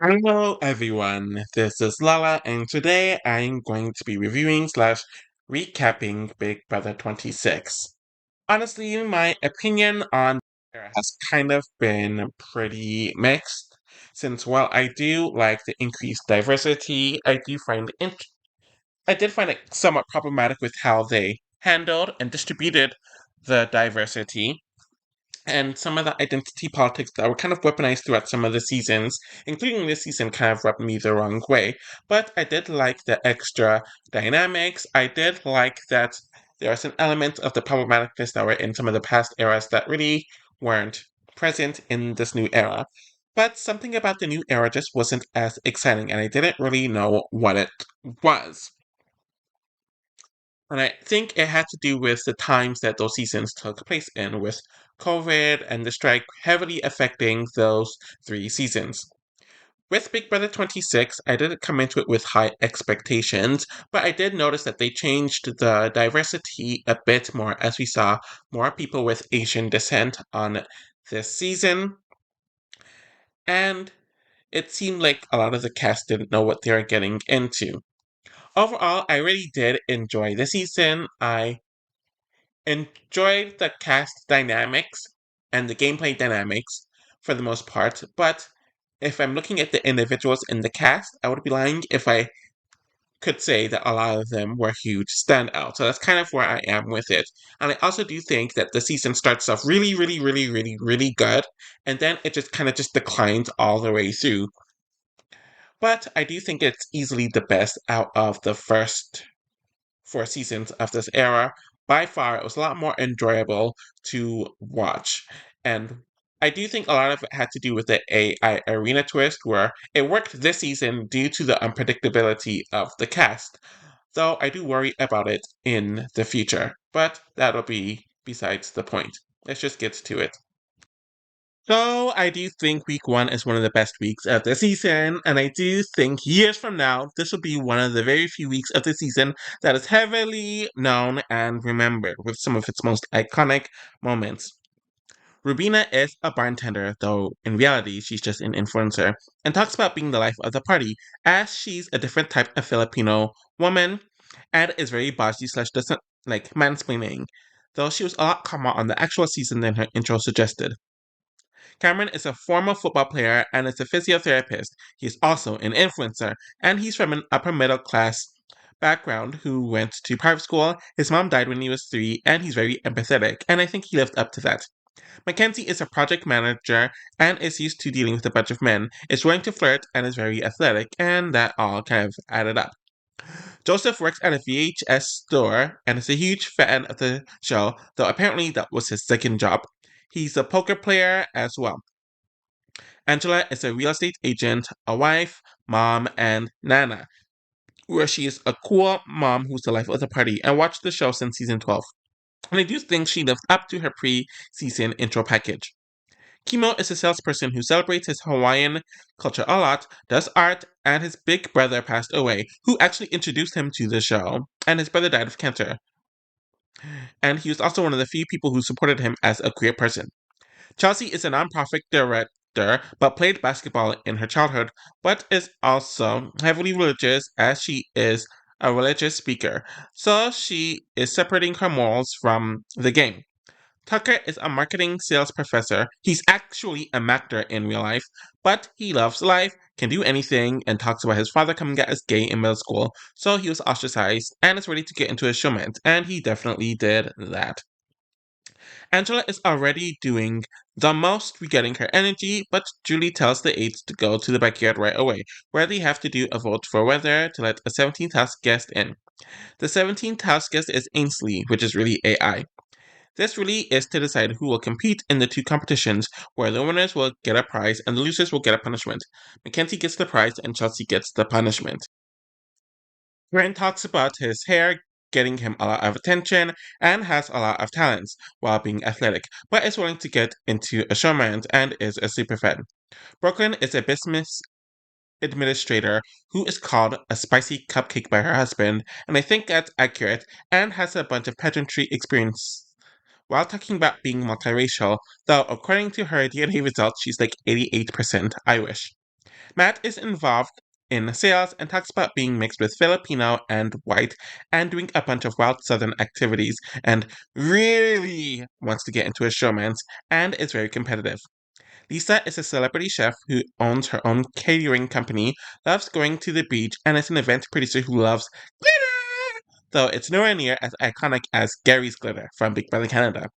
Hello everyone, this is Lala and today I'm going to be reviewing slash recapping Big Brother 26. Honestly, my opinion on it has kind of been pretty mixed since while I do like the increased diversity, I did find it somewhat problematic with how they handled and distributed the diversity and some of the identity politics that were kind of weaponized throughout some of the seasons, including this season, kind of rubbed me the wrong way. But I did like the extra dynamics. I did like that there are some elements of the problematicness that were in some of the past eras that really weren't present in this new era. But something about the new era just wasn't as exciting, and I didn't really know what it was. And I think it had to do with the times that those seasons took place in, with COVID and the strike heavily affecting those three seasons. With Big Brother 26, I didn't come into it with high expectations, but I did notice that they changed the diversity a bit more as we saw more people with Asian descent on this season. And it seemed like a lot of the cast didn't know what they were getting into. Overall, I really did enjoy the season. I enjoyed the cast dynamics and the gameplay dynamics for the most part, but if I'm looking at the individuals in the cast, I would be lying if I could say that a lot of them were huge standouts. So that's kind of where I am with it. And I also do think that the season starts off really, really, really, really, really good, and then it just kind of just declines all the way through. But I do think it's easily the best out of the first four seasons of this era. By far, it was a lot more enjoyable to watch. And I do think a lot of it had to do with the AI arena twist, where it worked this season due to the unpredictability of the cast. Though I do worry about it in the future. But that'll be besides the point. Let's just get to it. So I do think week one is one of the best weeks of the season, and I do think years from now, this will be one of the very few weeks of the season that is heavily known and remembered with some of its most iconic moments. Rubina is a bartender, though in reality she's just an influencer, and talks about being the life of the party, as she's a different type of Filipino woman, and is very bossy slash doesn't like mansplaining, though she was a lot calmer on the actual season than her intro suggested. Cameron is a former football player and is a physiotherapist. He is also an influencer, and he's from an upper middle class background who went to private school. His mom died when he was 3, and he's very empathetic, and I think he lived up to that. Mackenzie is a project manager and is used to dealing with a bunch of men, is willing to flirt, and is very athletic, and that all kind of added up. Joseph works at a VHS store and is a huge fan of the show, though apparently that was his second job. He's a poker player as well. Angela is a real estate agent, a wife, mom, and nana, where she is a cool mom who's the life of the party and watched the show since season 12. And I do think she lived up to her pre-season intro package. Kimo is a salesperson who celebrates his Hawaiian culture a lot, does art, and his big brother passed away, who actually introduced him to the show, and his brother died of cancer. And he was also one of the few people who supported him as a queer person. Chelsea is a nonprofit director, but played basketball in her childhood, but is also heavily religious as she is a religious speaker. So she is separating her morals from the game. Tucker is a marketing sales professor. He's actually a actor in real life, but he loves life, can do anything, and talks about his father coming out as gay in middle school, so he was ostracized and is ready to get into his showman, and he definitely did that. Angela is already doing the most regarding her energy, but Julie tells the aides to go to the backyard right away, where they have to do a vote for whether to let a 17th house guest in. The 17th house guest is Ainsley, which is really AI. This really is to decide who will compete in the two competitions, where the winners will get a prize and the losers will get a punishment. Mackenzie gets the prize and Chelsea gets the punishment. Grant talks about his hair getting him a lot of attention and has a lot of talents while being athletic, but is willing to get into a showman and is a superfan. Brooklyn is a business administrator who is called a spicy cupcake by her husband, and I think that's accurate, and has a bunch of pageantry experience. While talking about being multiracial, though according to her DNA results, she's like 88% Irish. Matt is involved in sales and talks about being mixed with Filipino and white and doing a bunch of wild southern activities and really wants to get into a showmance and is very competitive. Lisa is a celebrity chef who owns her own catering company, loves going to the beach, and is an event producer who loves glitter, though it's nowhere near as iconic as Gary's glitter from Big Brother Canada.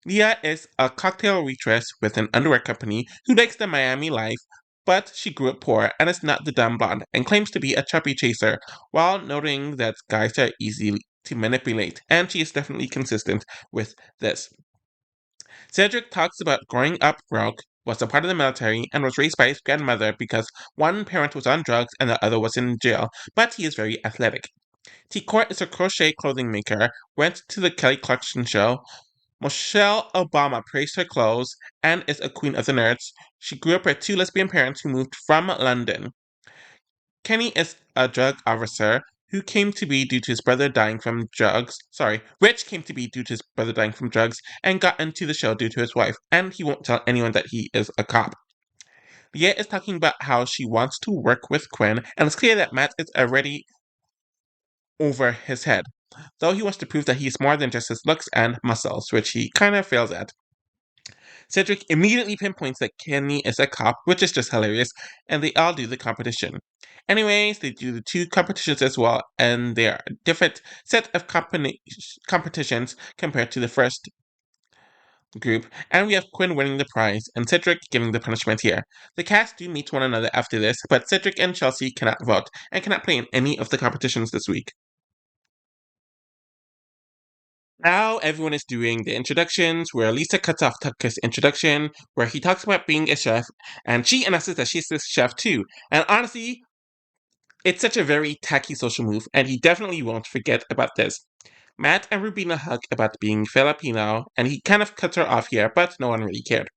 Leah is a cocktail waitress with an underwear company who likes the Miami life, but she grew up poor and is not the dumb blonde and claims to be a chubby chaser, while noting that guys are easy to manipulate, and she is definitely consistent with this. Cedric talks about growing up broke, was a part of the military, and was raised by his grandmother because one parent was on drugs and the other was in jail, but he is very athletic. T. Court is a crochet clothing maker, went to the Kelly Clarkson show. Michelle Obama praised her clothes and is a queen of the nerds. She grew up with two lesbian parents who moved from London. Kenny is a drug officer who came to be due to his brother dying from drugs. Sorry, Rich came to be due to his brother dying from drugs and got into the show due to his wife, and he won't tell anyone that he is a cop. Leah is talking about how she wants to work with Quinn, and it's clear that Matt is already over his head, though he wants to prove that he's more than just his looks and muscles, which he kind of fails at. Cedric immediately pinpoints that Kenny is a cop, which is just hilarious, and they all do the competition. Anyways, they do the two competitions as well, and they are a different set of competitions compared to the first group, and we have Quinn winning the prize and Cedric getting the punishment here. The cast do meet one another after this, but Cedric and Chelsea cannot vote and cannot play in any of the competitions this week. Now everyone is doing the introductions where Lisa cuts off Tucker's introduction, where he talks about being a chef, and she announces that she's this chef too. And honestly, it's such a very tacky social move, and he definitely won't forget about this. Matt and Rubina hug about being Filipino, and he kind of cuts her off here, but no one really cared.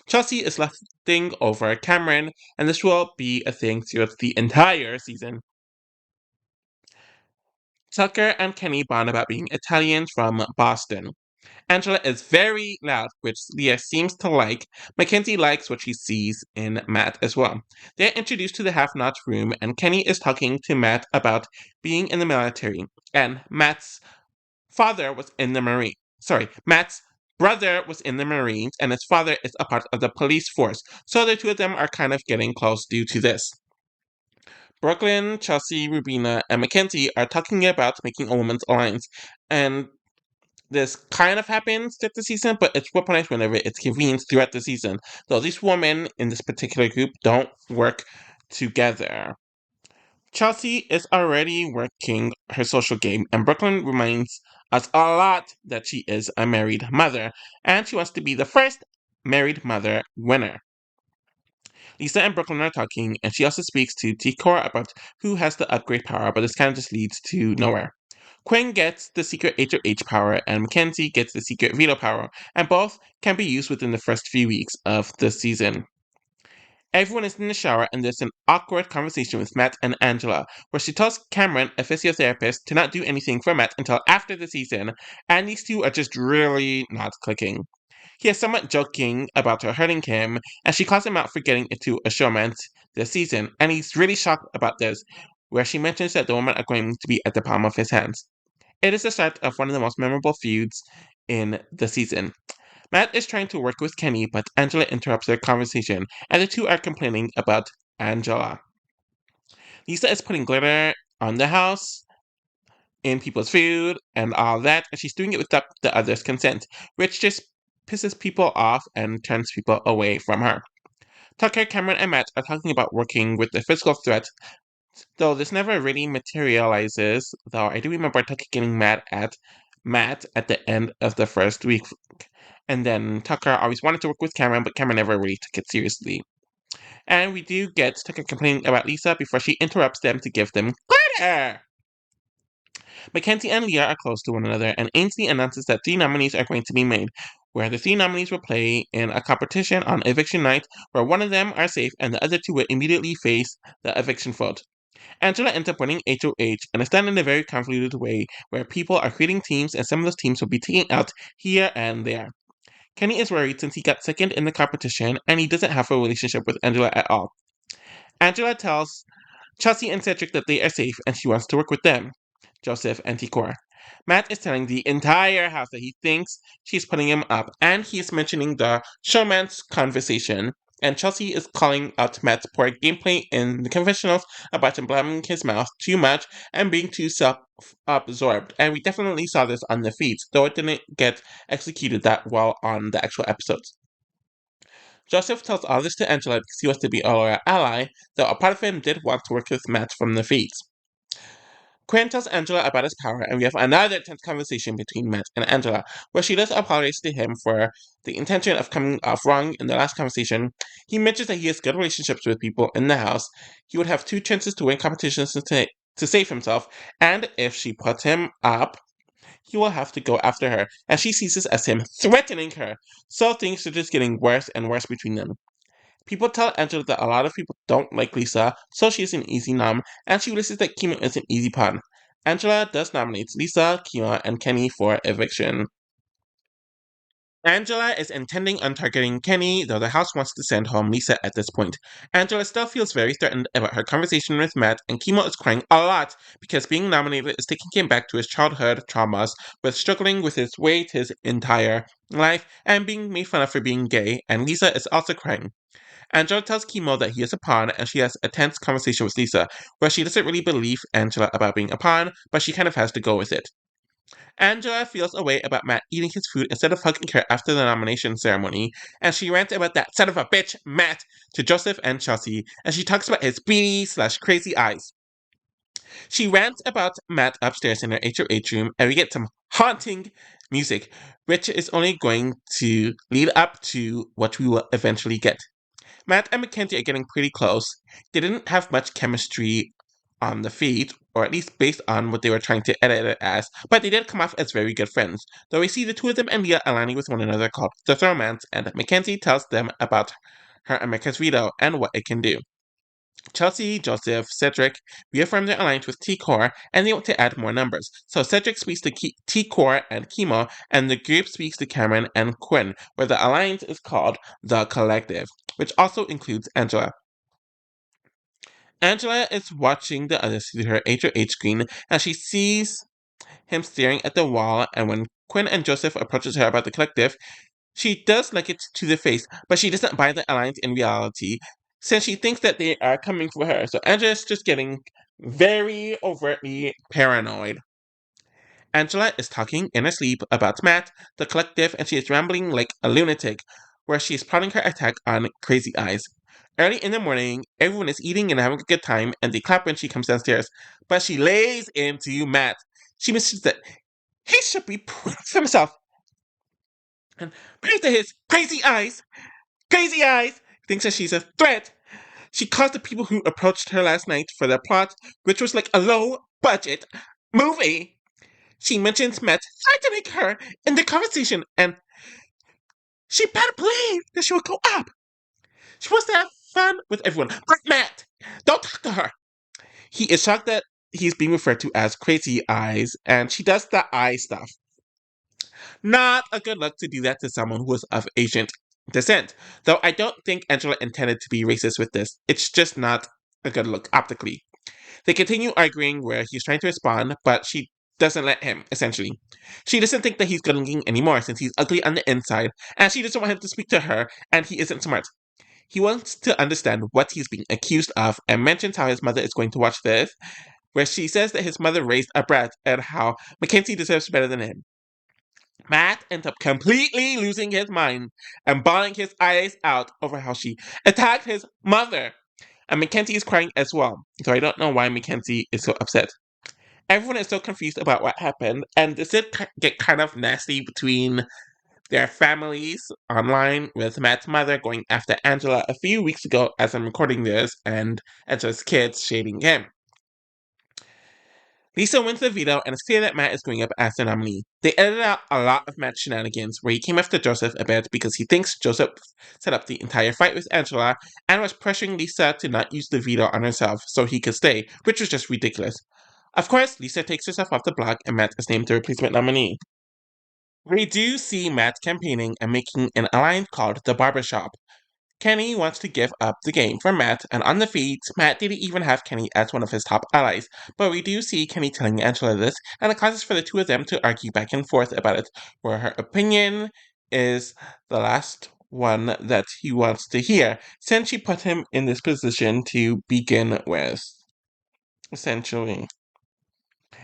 Chelsea is lefting over Cameron, and this will be a thing throughout the entire season. Tucker and Kenny bond about being Italians from Boston. Angela is very loud, which Leah seems to like. Mackenzie likes what she sees in Matt as well. They're introduced to the half notch room, and Kenny is talking to Matt about being in the military. And Matt's father was in the Marine. Sorry, Matt's brother was in the Marines, and his father is a part of the police force. So the two of them are kind of getting close due to this. Brooklyn, Chelsea, Rubina, and Mackenzie are talking about making a women's alliance. And this kind of happens throughout the season, but it's weaponized whenever it's convenient throughout the season. So these women in this particular group don't work together. Chelsea is already working her social game, and Brooklyn reminds us a lot that she is a married mother, and she wants to be the first married mother winner. Lisa and Brooklyn are talking, and she also speaks to T-Core about who has the upgrade power, but this kind of just leads to nowhere. Quinn gets the secret HOH power, and Mackenzie gets the secret veto power, and both can be used within the first few weeks of the season. Everyone is in the shower, and there's an awkward conversation with Matt and Angela, where she tells Cameron, a physiotherapist, to not do anything for Matt until after the season, and these two are just really not clicking. He is somewhat joking about her hurting him, and she calls him out for getting into a showmance this season, and he's really shocked about this, where she mentions that the women are going to be at the palm of his hands. It is the start of one of the most memorable feuds in the season. Matt is trying to work with Kenny, but Angela interrupts their conversation, and the two are complaining about Angela. Lisa is putting glitter on the house, in people's food, and all that, and she's doing it without the others' consent, which just pisses people off and turns people away from her. Tucker, Cameron, and Matt are talking about working with the physical threat, though this never really materializes, though I do remember Tucker getting mad at Matt at the end of the first week. And then Tucker always wanted to work with Cameron, but Cameron never really took it seriously. And we do get Tucker complaining about Lisa before she interrupts them to give them glitter! Mackenzie and Leah are close to one another, and Ainsley announces that 3 nominees are going to be made, where the 3 nominees will play in a competition on eviction night, where one of them are safe and the other two will immediately face the eviction vote. Angela ends up winning HOH, and it's done in a very convoluted way, where people are creating teams, and some of those teams will be taken out here and there. Kenny is worried since he got second in the competition, and he doesn't have a relationship with Angela at all. Angela tells Chelsea and Cedric that they are safe and she wants to work with them, Joseph and Tikor. Matt is telling the entire house that he thinks she's putting him up, and he is mentioning the showman's conversation. And Chelsea is calling out Matt's poor gameplay in the confessionals about him blabbing his mouth too much and being too self-absorbed. And we definitely saw this on the feeds, though it didn't get executed that well on the actual episodes. Joseph tells all this to Angela because he wants to be a loyal ally, though a part of him did want to work with Matt from the feeds. Quinn tells Angela about his power, and we have another tense conversation between Matt and Angela, where she does apologize to him for the intention of coming off wrong in the last conversation. He mentions that he has good relationships with people in the house. He would have 2 chances to win competitions to save himself, and if she puts him up, he will have to go after her, and she sees this as him threatening her. So things are just getting worse and worse between them. People tell Angela that a lot of people don't like Lisa, so she is an easy nom, and she realizes that Kima is an easy pawn. Angela does nominate Lisa, Kima, and Kenny for eviction. Angela is intending on targeting Kenny, though the house wants to send home Lisa at this point. Angela still feels very threatened about her conversation with Matt, and Kimo is crying a lot because being nominated is taking him back to his childhood traumas, with struggling with his weight his entire life and being made fun of for being gay, and Lisa is also crying. Angela tells Kimo that he is a pawn, and she has a tense conversation with Lisa, where she doesn't really believe Angela about being a pawn, but she kind of has to go with it. Angela feels a way about Matt eating his food instead of hugging her after the nomination ceremony, and she rants about that son of a bitch, Matt, to Joseph and Chelsea, and she talks about his beady/crazy eyes. She rants about Matt upstairs in her HOH room, and we get some haunting music, which is only going to lead up to what we will eventually get. Matt and Mackenzie are getting pretty close. They didn't have much chemistry on the feed, or at least based on what they were trying to edit it as, but they did come off as very good friends. Though we see the two of them and Leah aligning with one another called the Throwmans, and Mackenzie tells them about her America's veto and what it can do. Chelsea, Joseph, Cedric reaffirm their alliance with T-Core, and they want to add more numbers. So Cedric speaks to T-Core and Chemo, and the group speaks to Cameron and Quinn, where the alliance is called The Collective, which also includes Angela. Angela is watching the others through her HOH screen, and she sees him staring at the wall, and when Quinn and Joseph approaches her about the collective, she does like it to the face, but she doesn't buy the alliance in reality, since she thinks that they are coming for her. So Angela's just getting very overtly paranoid. Angela is talking in her sleep about Matt, the collective, and she is rambling like a lunatic, where she is plotting her attack on Crazy Eyes. Early in the morning, everyone is eating and having a good time, and they clap when she comes downstairs, but she lays into Matt. She mentions that he should be proud of himself and praise to his crazy eyes. Crazy Eyes thinks that she's a threat. She calls the people who approached her last night for their plot, which was like a low budget movie. She mentions Matt threatening her in the conversation, and she better believe that she will go up. She wants to have fun with everyone, but Matt, don't talk to her. He is shocked that he's being referred to as Crazy Eyes, and she does the eye stuff. Not a good look to do that to someone who was of Asian descent, though I don't think Angela intended to be racist with this. It's just not a good look optically. They continue arguing where he's trying to respond, but she doesn't let him, essentially. She doesn't think that he's good looking anymore since he's ugly on the inside, and she doesn't want him to speak to her, and he isn't smart. He wants to understand what he's being accused of and mentions how his mother is going to watch this, where she says that his mother raised a brat and how Mackenzie deserves better than him. Matt ends up completely losing his mind and bawling his eyes out over how she attacked his mother. And Mackenzie is crying as well, so I don't know why Mackenzie is so upset. Everyone is so confused about what happened, and this did get kind of nasty between their families online, with Matt's mother going after Angela a few weeks ago as I'm recording this, and Angela's kids shading him. Lisa wins the veto, and it's clear that Matt is going up as the nominee. They edited out a lot of Matt's shenanigans, where he came after Joseph a bit because he thinks Joseph set up the entire fight with Angela and was pressuring Lisa to not use the veto on herself so he could stay, which was just ridiculous. Of course, Lisa takes herself off the block, and Matt is named the replacement nominee. We do see Matt campaigning and making an alliance called the Barbershop. Kenny wants to give up the game for Matt, and on the feed, Matt didn't even have Kenny as one of his top allies. But we do see Kenny telling Angela this, and it causes for the two of them to argue back and forth about it, where her opinion is the last one that he wants to hear, since she put him in this position to begin with, essentially.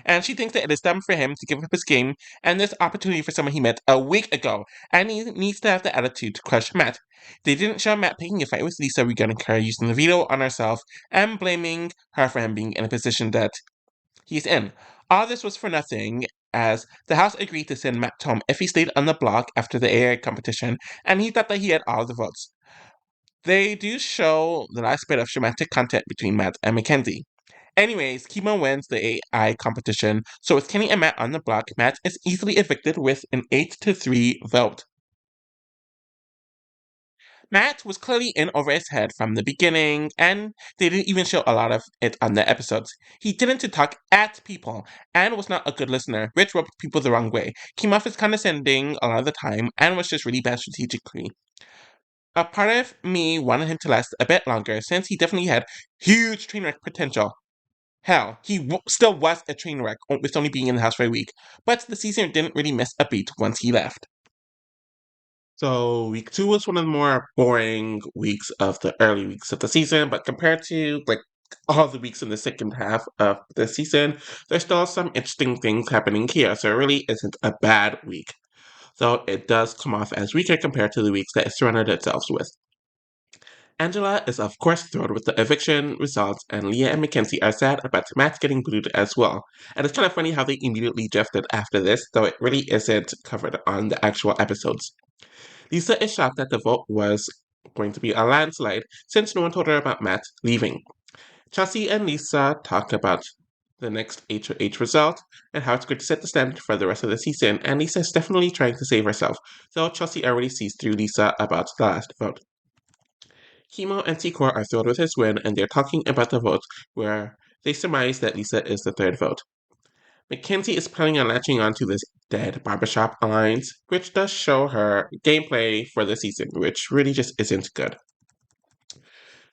And she thinks that it is dumb for him to give up his game and this opportunity for someone he met a week ago, and he needs to have the attitude to crush Matt. They didn't show Matt picking a fight with Lisa regarding her using the veto on herself and blaming her for him being in a position that he's in. All this was for nothing, as the House agreed to send Matt home if he stayed on the block after the AI competition, and he thought that he had all the votes. They do show the last bit of romantic content between Matt and Mackenzie. Anyways, Kimo wins the AI competition, so with Kenny and Matt on the block, Matt is easily evicted with an 8-3 vote. Matt was clearly in over his head from the beginning, and they didn't even show a lot of it on the episodes. He didn't to talk at people, and was not a good listener, which rubbed people the wrong way. Came off as condescending a lot of the time, and was just really bad strategically. A part of me wanted him to last a bit longer, since he definitely had huge train wreck potential. Hell, he still was a train wreck with only being in the house for a week, but the season didn't really miss a beat once he left. So, week 2 was one of the more boring weeks of the early weeks of the season, but compared to all the weeks in the second half of the season, there's still some interesting things happening here, so it really isn't a bad week. Though it does come off as weaker compared to the weeks that it surrounded itself with. Angela is of course thrilled with the eviction results, and Leah and Mackenzie are sad about Matt getting booted as well. And it's kind of funny how they immediately drifted after this, though it really isn't covered on the actual episodes. Lisa is shocked that the vote was going to be a landslide, since no one told her about Matt leaving. Chelsea and Lisa talk about the next HOH result and how it's going to set the standard for the rest of the season, and Lisa is definitely trying to save herself, though Chelsea already sees through Lisa about the last vote. Kimo and Tikor are thrilled with his win, and they're talking about the votes, where they surmise that Lisa is the third vote. Mackenzie is planning on latching on to this dead barbershop alliance, which does show her gameplay for the season, which really just isn't good.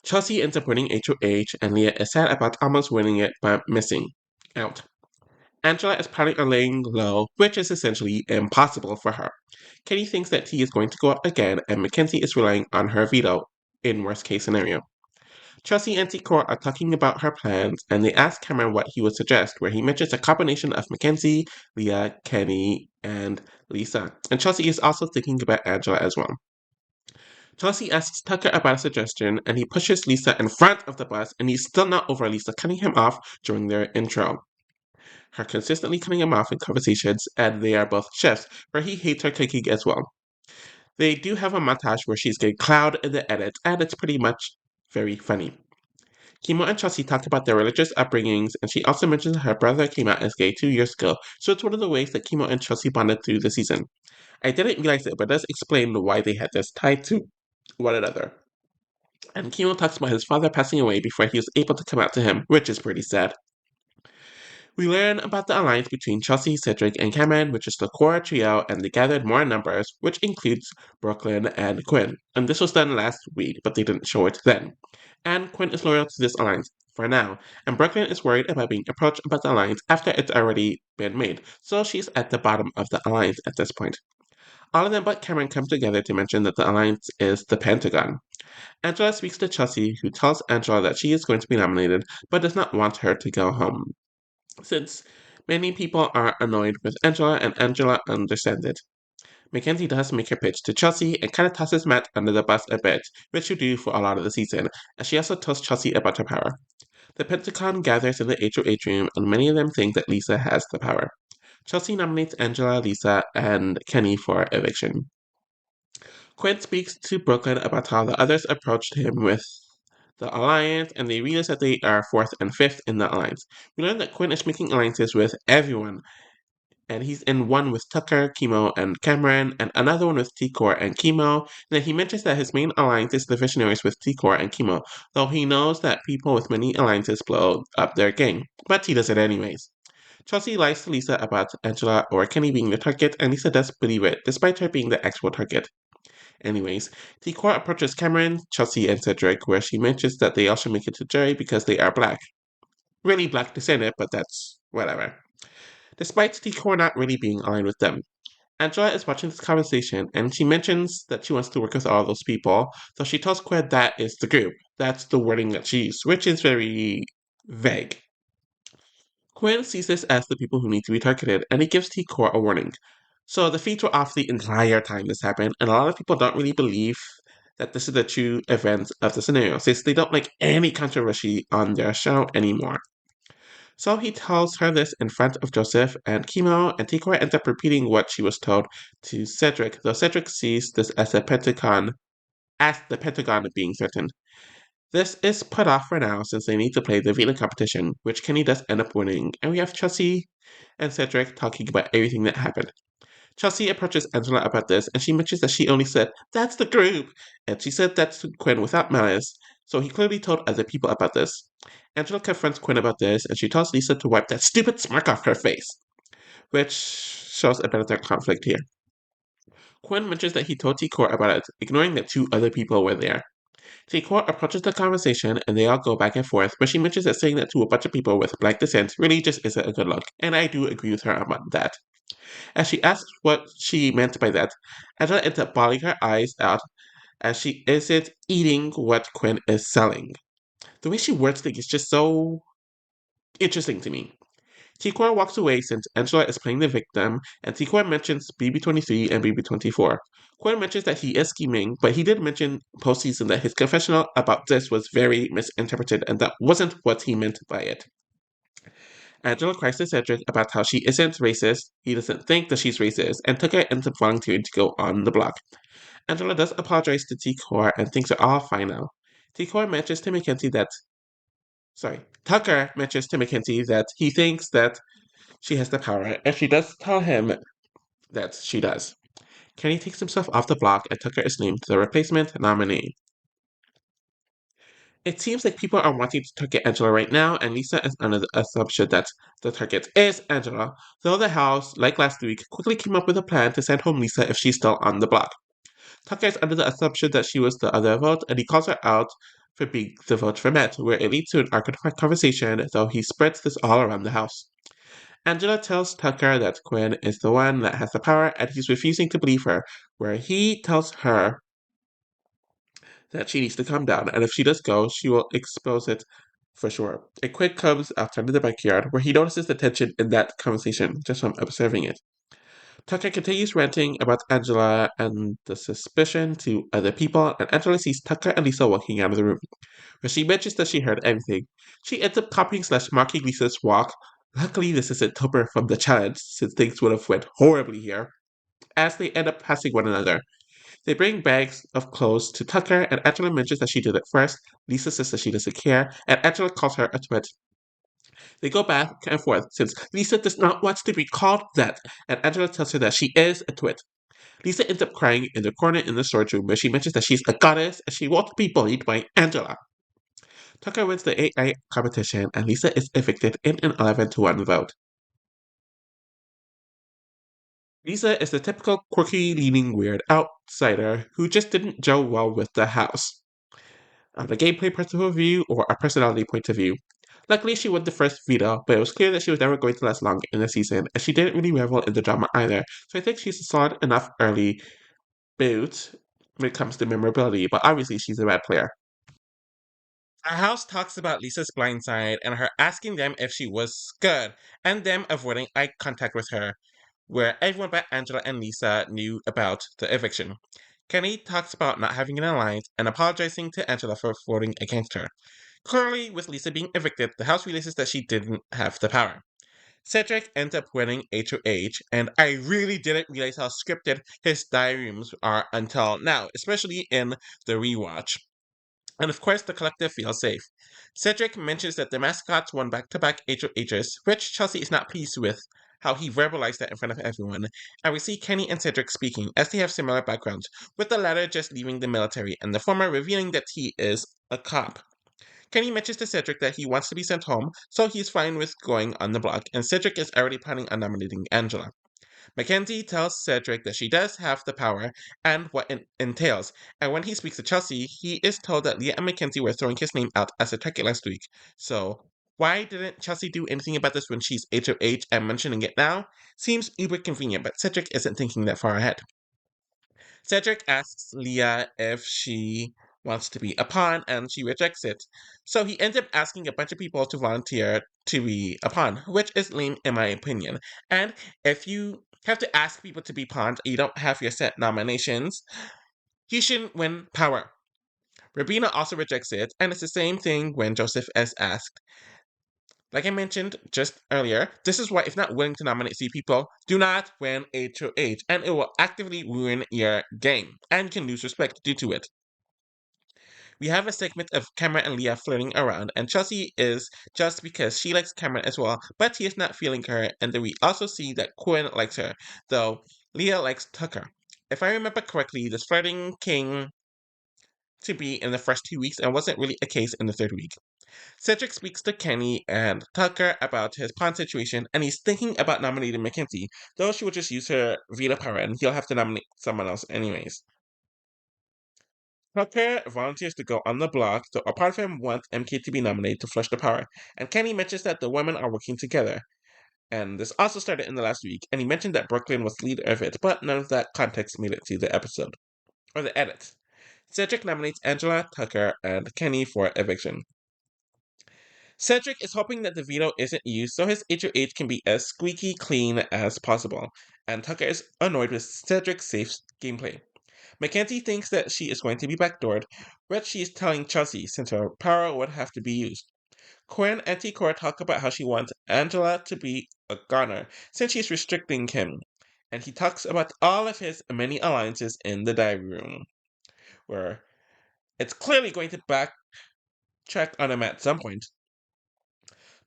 Chelsea ends up winning HOH, and Leah is sad about almost winning it but missing out. Angela is planning on laying low, which is essentially impossible for her. Kenny thinks that T is going to go up again, and Mackenzie is relying on her veto in worst case scenario. Chelsea and Tikor are talking about her plans, and they ask Cameron what he would suggest, where he mentions a combination of Mackenzie, Leah, Kenny, and Lisa. And Chelsea is also thinking about Angela as well. Chelsea asks Tucker about a suggestion, and he pushes Lisa in front of the bus, and he's still not over Lisa cutting him off during their intro. Her consistently cutting him off in conversations, and they are both chefs, where he hates her cooking as well. They do have a montage where she's getting cloud in the edit, and it's pretty much very funny. Kimo and Chelsea talk about their religious upbringings, and she also mentions her brother came out as gay 2 years ago, so it's one of the ways that Kimo and Chelsea bonded through the season. I didn't realize it, but it does explain why they had this tied to one another. And Kimo talks about his father passing away before he was able to come out to him, which is pretty sad. We learn about the alliance between Chelsea, Cedric, and Cameron, which is the core trio, and they gathered more numbers, which includes Brooklyn and Quinn. And this was done last week, but they didn't show it then. And Quinn is loyal to this alliance for now, and Brooklyn is worried about being approached about the alliance after it's already been made, so she's at the bottom of the alliance at this point. All of them but Cameron come together to mention that the alliance is the Pentagon. Angela speaks to Chelsea, who tells Angela that she is going to be nominated, but does not want her to go home, since many people are annoyed with Angela, and Angela understands it. Mackenzie does make her pitch to Chelsea and kind of tosses Matt under the bus a bit, which she'll do for a lot of the season, and she also tells Chelsea about her power. The Pentagon gathers in the HOH room, and many of them think that Lisa has the power. Chelsea nominates Angela, Lisa, and Kenny for eviction. Quinn speaks to Brooklyn about how the others approached him with the alliance, and they realize that they are fourth and fifth in the alliance. We learn that Quinn is making alliances with everyone, and he's in one with Tucker, Kimo, and Cameron, and another one with Tikor and Kimo. And then he mentions that his main alliance is the Visionaries with Tikor and Kimo, though he knows that people with many alliances blow up their gang, but he does it anyways. Chelsea lies to Lisa about Angela or Kenny being the target, and Lisa does believe it, despite her being the actual target. Anyways, the court approaches Cameron, Chelsea, and Cedric, where she mentions that they all should make it to jury because they are black. Really black to say it, but that's whatever. Despite the court not really being aligned with them. Angela is watching this conversation and she mentions that she wants to work with all those people, so she tells Quinn that is the group. That's the wording that she used, which is very vague. Quinn sees this as the people who need to be targeted, and he gives T-Core a warning. So the feeds were off the entire time this happened, and a lot of people don't really believe that this is the true event of the scenario, since they don't like any controversy on their show anymore. So he tells her this in front of Joseph and Chemo, and T-Core ends up repeating what she was told to Cedric, though Cedric sees this as the Pentagon being threatened. This is put off for now since they need to play the Vila competition, which Kenny does end up winning, and we have Chelsea and Cedric talking about everything that happened. Chelsea approaches Angela about this, and she mentions that she only said, "That's the group!" And she said that to Quinn without malice, so he clearly told other people about this. Angela confronts Quinn about this, and she tells Lisa to wipe that stupid smirk off her face, which shows a bit of their conflict here. Quinn mentions that he told T-Core about it, ignoring that two other people were there. T-Core approaches the conversation, and they all go back and forth, but she mentions that saying that to a bunch of people with black descent really just isn't a good look, and I do agree with her about that. As she asks what she meant by that, Angela ends up bawling her eyes out as she isn't eating what Quinn is selling. The way she words things is just so interesting to me. Tikor walks away since Angela is playing the victim, and Tikor mentions BB-23 and BB-24. Quinn mentions that he is scheming, but he did mention postseason that his confessional about this was very misinterpreted and that wasn't what he meant by it. Angela cries to Cedric about how she isn't racist, he doesn't think that she's racist, and Tucker ends up volunteering to go on the block. Angela does apologize to Tikor and things are all fine now. Tikor mentions to Mackenzie that Tucker mentions to Mackenzie that he thinks that she has the power, and she does tell him that she does. Kenny takes himself off the block, and Tucker is named the replacement nominee. It seems like people are wanting to target Angela right now, and Lisa is under the assumption that the target is Angela, though the House, like last week, quickly came up with a plan to send home Lisa if she's still on the block. Tucker is under the assumption that she was the other vote, and he calls her out for being the vote for Matt, where it leads to an architect conversation, though he spreads this all around the House. Angela tells Tucker that Quinn is the one that has the power, and he's refusing to believe her, where he tells her that she needs to calm down, and if she does go, she will expose it for sure. And Quinn comes outside of the backyard, where he notices the tension in that conversation just from observing it. Tucker continues ranting about Angela and the suspicion to other people, and Angela sees Tucker and Lisa walking out of the room. When she mentions that she heard everything, she ends up copying slash marking Lisa's walk. Luckily, this isn't Topper from the challenge, since things would have went horribly here, as they end up passing one another. They bring bags of clothes to Tucker, and Angela mentions that she did it first. Lisa says that she doesn't care, and Angela calls her a twit. They go back and forth, since Lisa does not want to be called that, and Angela tells her that she is a twit. Lisa ends up crying in the corner in the storage room where she mentions that she's a goddess and she won't be bullied by Angela. Tucker wins the AI competition and Lisa is evicted in an 11-1 vote. Lisa is the typical quirky, leaning, weird outsider who just didn't gel well with the house. On a gameplay point of view or a personality point of view. Luckily, she won the first veto, but it was clear that she was never going to last long in the season, and she didn't really revel in the drama either, so I think she's a solid enough early boot when it comes to memorability, but obviously she's a bad player. Our house talks about Lisa's blind side and her asking them if she was good, and them avoiding eye contact with her, where everyone but Angela and Lisa knew about the eviction. Kenny talks about not having an alliance and apologizing to Angela for voting against her. Clearly, with Lisa being evicted, the house realizes that she didn't have the power. Cedric ends up winning HOH, and I really didn't realize how scripted his diary rooms are until now, especially in the rewatch. And of course, the collective feels safe. Cedric mentions that the mascots won back-to-back HOHs, which Chelsea is not pleased with how he verbalized that in front of everyone, and we see Kenny and Cedric speaking, as they have similar backgrounds, with the latter just leaving the military, and the former revealing that he is a cop. Kenny mentions to Cedric that he wants to be sent home, so he's fine with going on the block, and Cedric is already planning on nominating Angela. Mackenzie tells Cedric that she does have the power and what it entails, and when he speaks to Chelsea, he is told that Leah and Mackenzie were throwing his name out as a target last week. So, why didn't Chelsea do anything about this when she's HOH and mentioning it now? Seems uber convenient, but Cedric isn't thinking that far ahead. Cedric asks Leah if she wants to be a pawn, and she rejects it. So he ends up asking a bunch of people to volunteer to be a pawn, which is lame in my opinion. And if you have to ask people to be pawns and you don't have your set nominations, you shouldn't win power. Rabina also rejects it, and it's the same thing when Joseph is asked. Like I mentioned just earlier, this is why if not willing to nominate C people, do not win HOH, and it will actively ruin your game, and you can lose respect due to it. We have a segment of Cameron and Leah flirting around, and Chelsea is just because she likes Cameron as well, but he is not feeling her, and then we also see that Quinn likes her, though Leah likes Tucker. If I remember correctly, this flirting came to be in the first 2 weeks and wasn't really a case in the third week. Cedric speaks to Kenny and Tucker about his pawn situation, and he's thinking about nominating Mackenzie, though she will just use her veto power and he'll have to nominate someone else anyways. Tucker volunteers to go on the block, so a part of him wants MK to be nominated to flush the power, and Kenny mentions that the women are working together. And this also started in the last week, and he mentioned that Brooklyn was the leader of it, but none of that context made it to the episode, or the edit. Cedric nominates Angela, Tucker, and Kenny for eviction. Cedric is hoping that the veto isn't used so his HOH can be as squeaky clean as possible, and Tucker is annoyed with Cedric's safe gameplay. Mackenzie thinks that she is going to be backdoored, but she is telling Chelsea since her power would have to be used. Quinn and T-Core talk about how she wants Angela to be a goner since she's restricting him, and he talks about all of his many alliances in the diary room, where it's clearly going to backtrack on him at some point.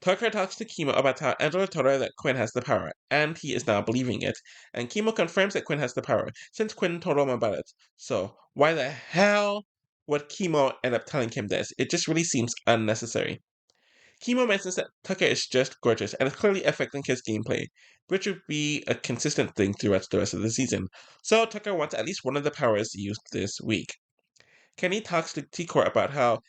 Tucker talks to Kimo about how Angela told her that Quinn has the power, and he is now believing it. And Kimo confirms that Quinn has the power, since Quinn told him about it. So, why the hell would Kimo end up telling him this? It just really seems unnecessary. Kimo mentions that Tucker is just gorgeous and is clearly affecting his gameplay, which would be a consistent thing throughout the rest of the season. So, Tucker wants at least one of the powers used this week. Kenny talks to T-Core about how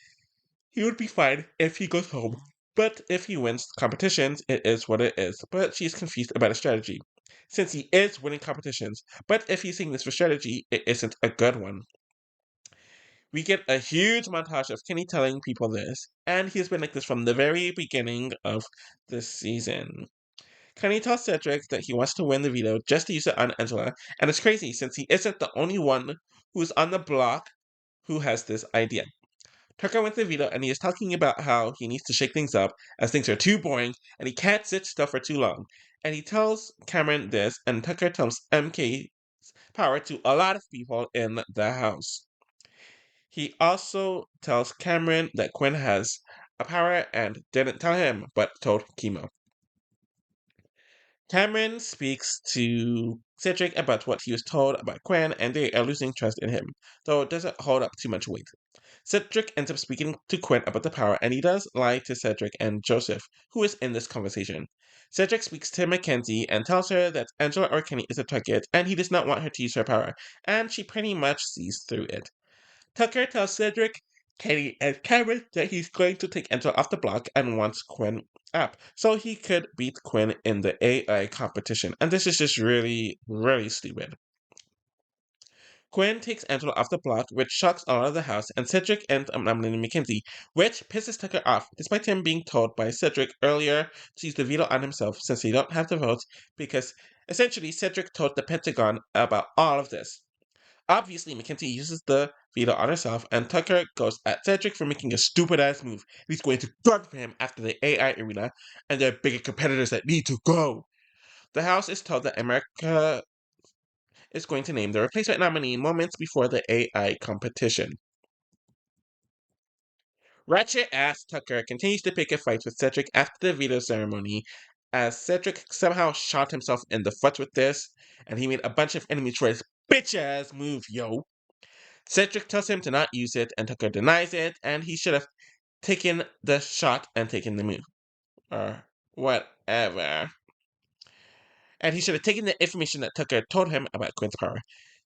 he would be fine if he goes home, but if he wins competitions, it is what it is. But she's confused about his strategy, since he is winning competitions, but if he's saying this for strategy, it isn't a good one. We get a huge montage of Kenny telling people this, and he's been like this from the very beginning of this season. Kenny tells Cedric that he wants to win the veto just to use it on Angela, and it's crazy since he isn't the only one who's on the block who has this idea. Tucker went to veto and he is talking about how he needs to shake things up as things are too boring and he can't sit still for too long. And he tells Cameron this, and Tucker tells MK's power to a lot of people in the house. He also tells Cameron that Quinn has a power and didn't tell him, but told Kimo. Cameron speaks to Cedric about what he was told about Quinn, and they are losing trust in him, though it doesn't hold up too much weight. Cedric ends up speaking to Quinn about the power, and he does lie to Cedric and Joseph, who is in this conversation. Cedric speaks to Mackenzie and tells her that Angela or Kenny is a target, and he does not want her to use her power, and she pretty much sees through it. Tucker tells Cedric, Kenny, and Cameron that he's going to take Angela off the block and wants Quinn up, so he could beat Quinn in the AI competition, and this is just really, really stupid. Quinn takes Angela off the block, which shocks all of the house, and Cedric ends up nominating Mackenzie, which pisses Tucker off, despite him being told by Cedric earlier to use the veto on himself since he don't have the votes, because essentially Cedric told the Pentagon about all of this. Obviously, Mackenzie uses the veto on herself, and Tucker goes at Cedric for making a stupid ass move. He's going to gun for him after the AI arena, and there are bigger competitors that need to go. The House is told that America is going to name the replacement nominee moments before the AI competition. Ratchet ass Tucker continues to pick a fight with Cedric after the veto ceremony, as Cedric somehow shot himself in the foot with this, and he made a bunch of enemies for his bitch ass move, yo. Cedric tells him to not use it, and Tucker denies it, and he should have taken the shot and taken the move. Or whatever. and he should have taken the information that Tucker told him about Quinn's power.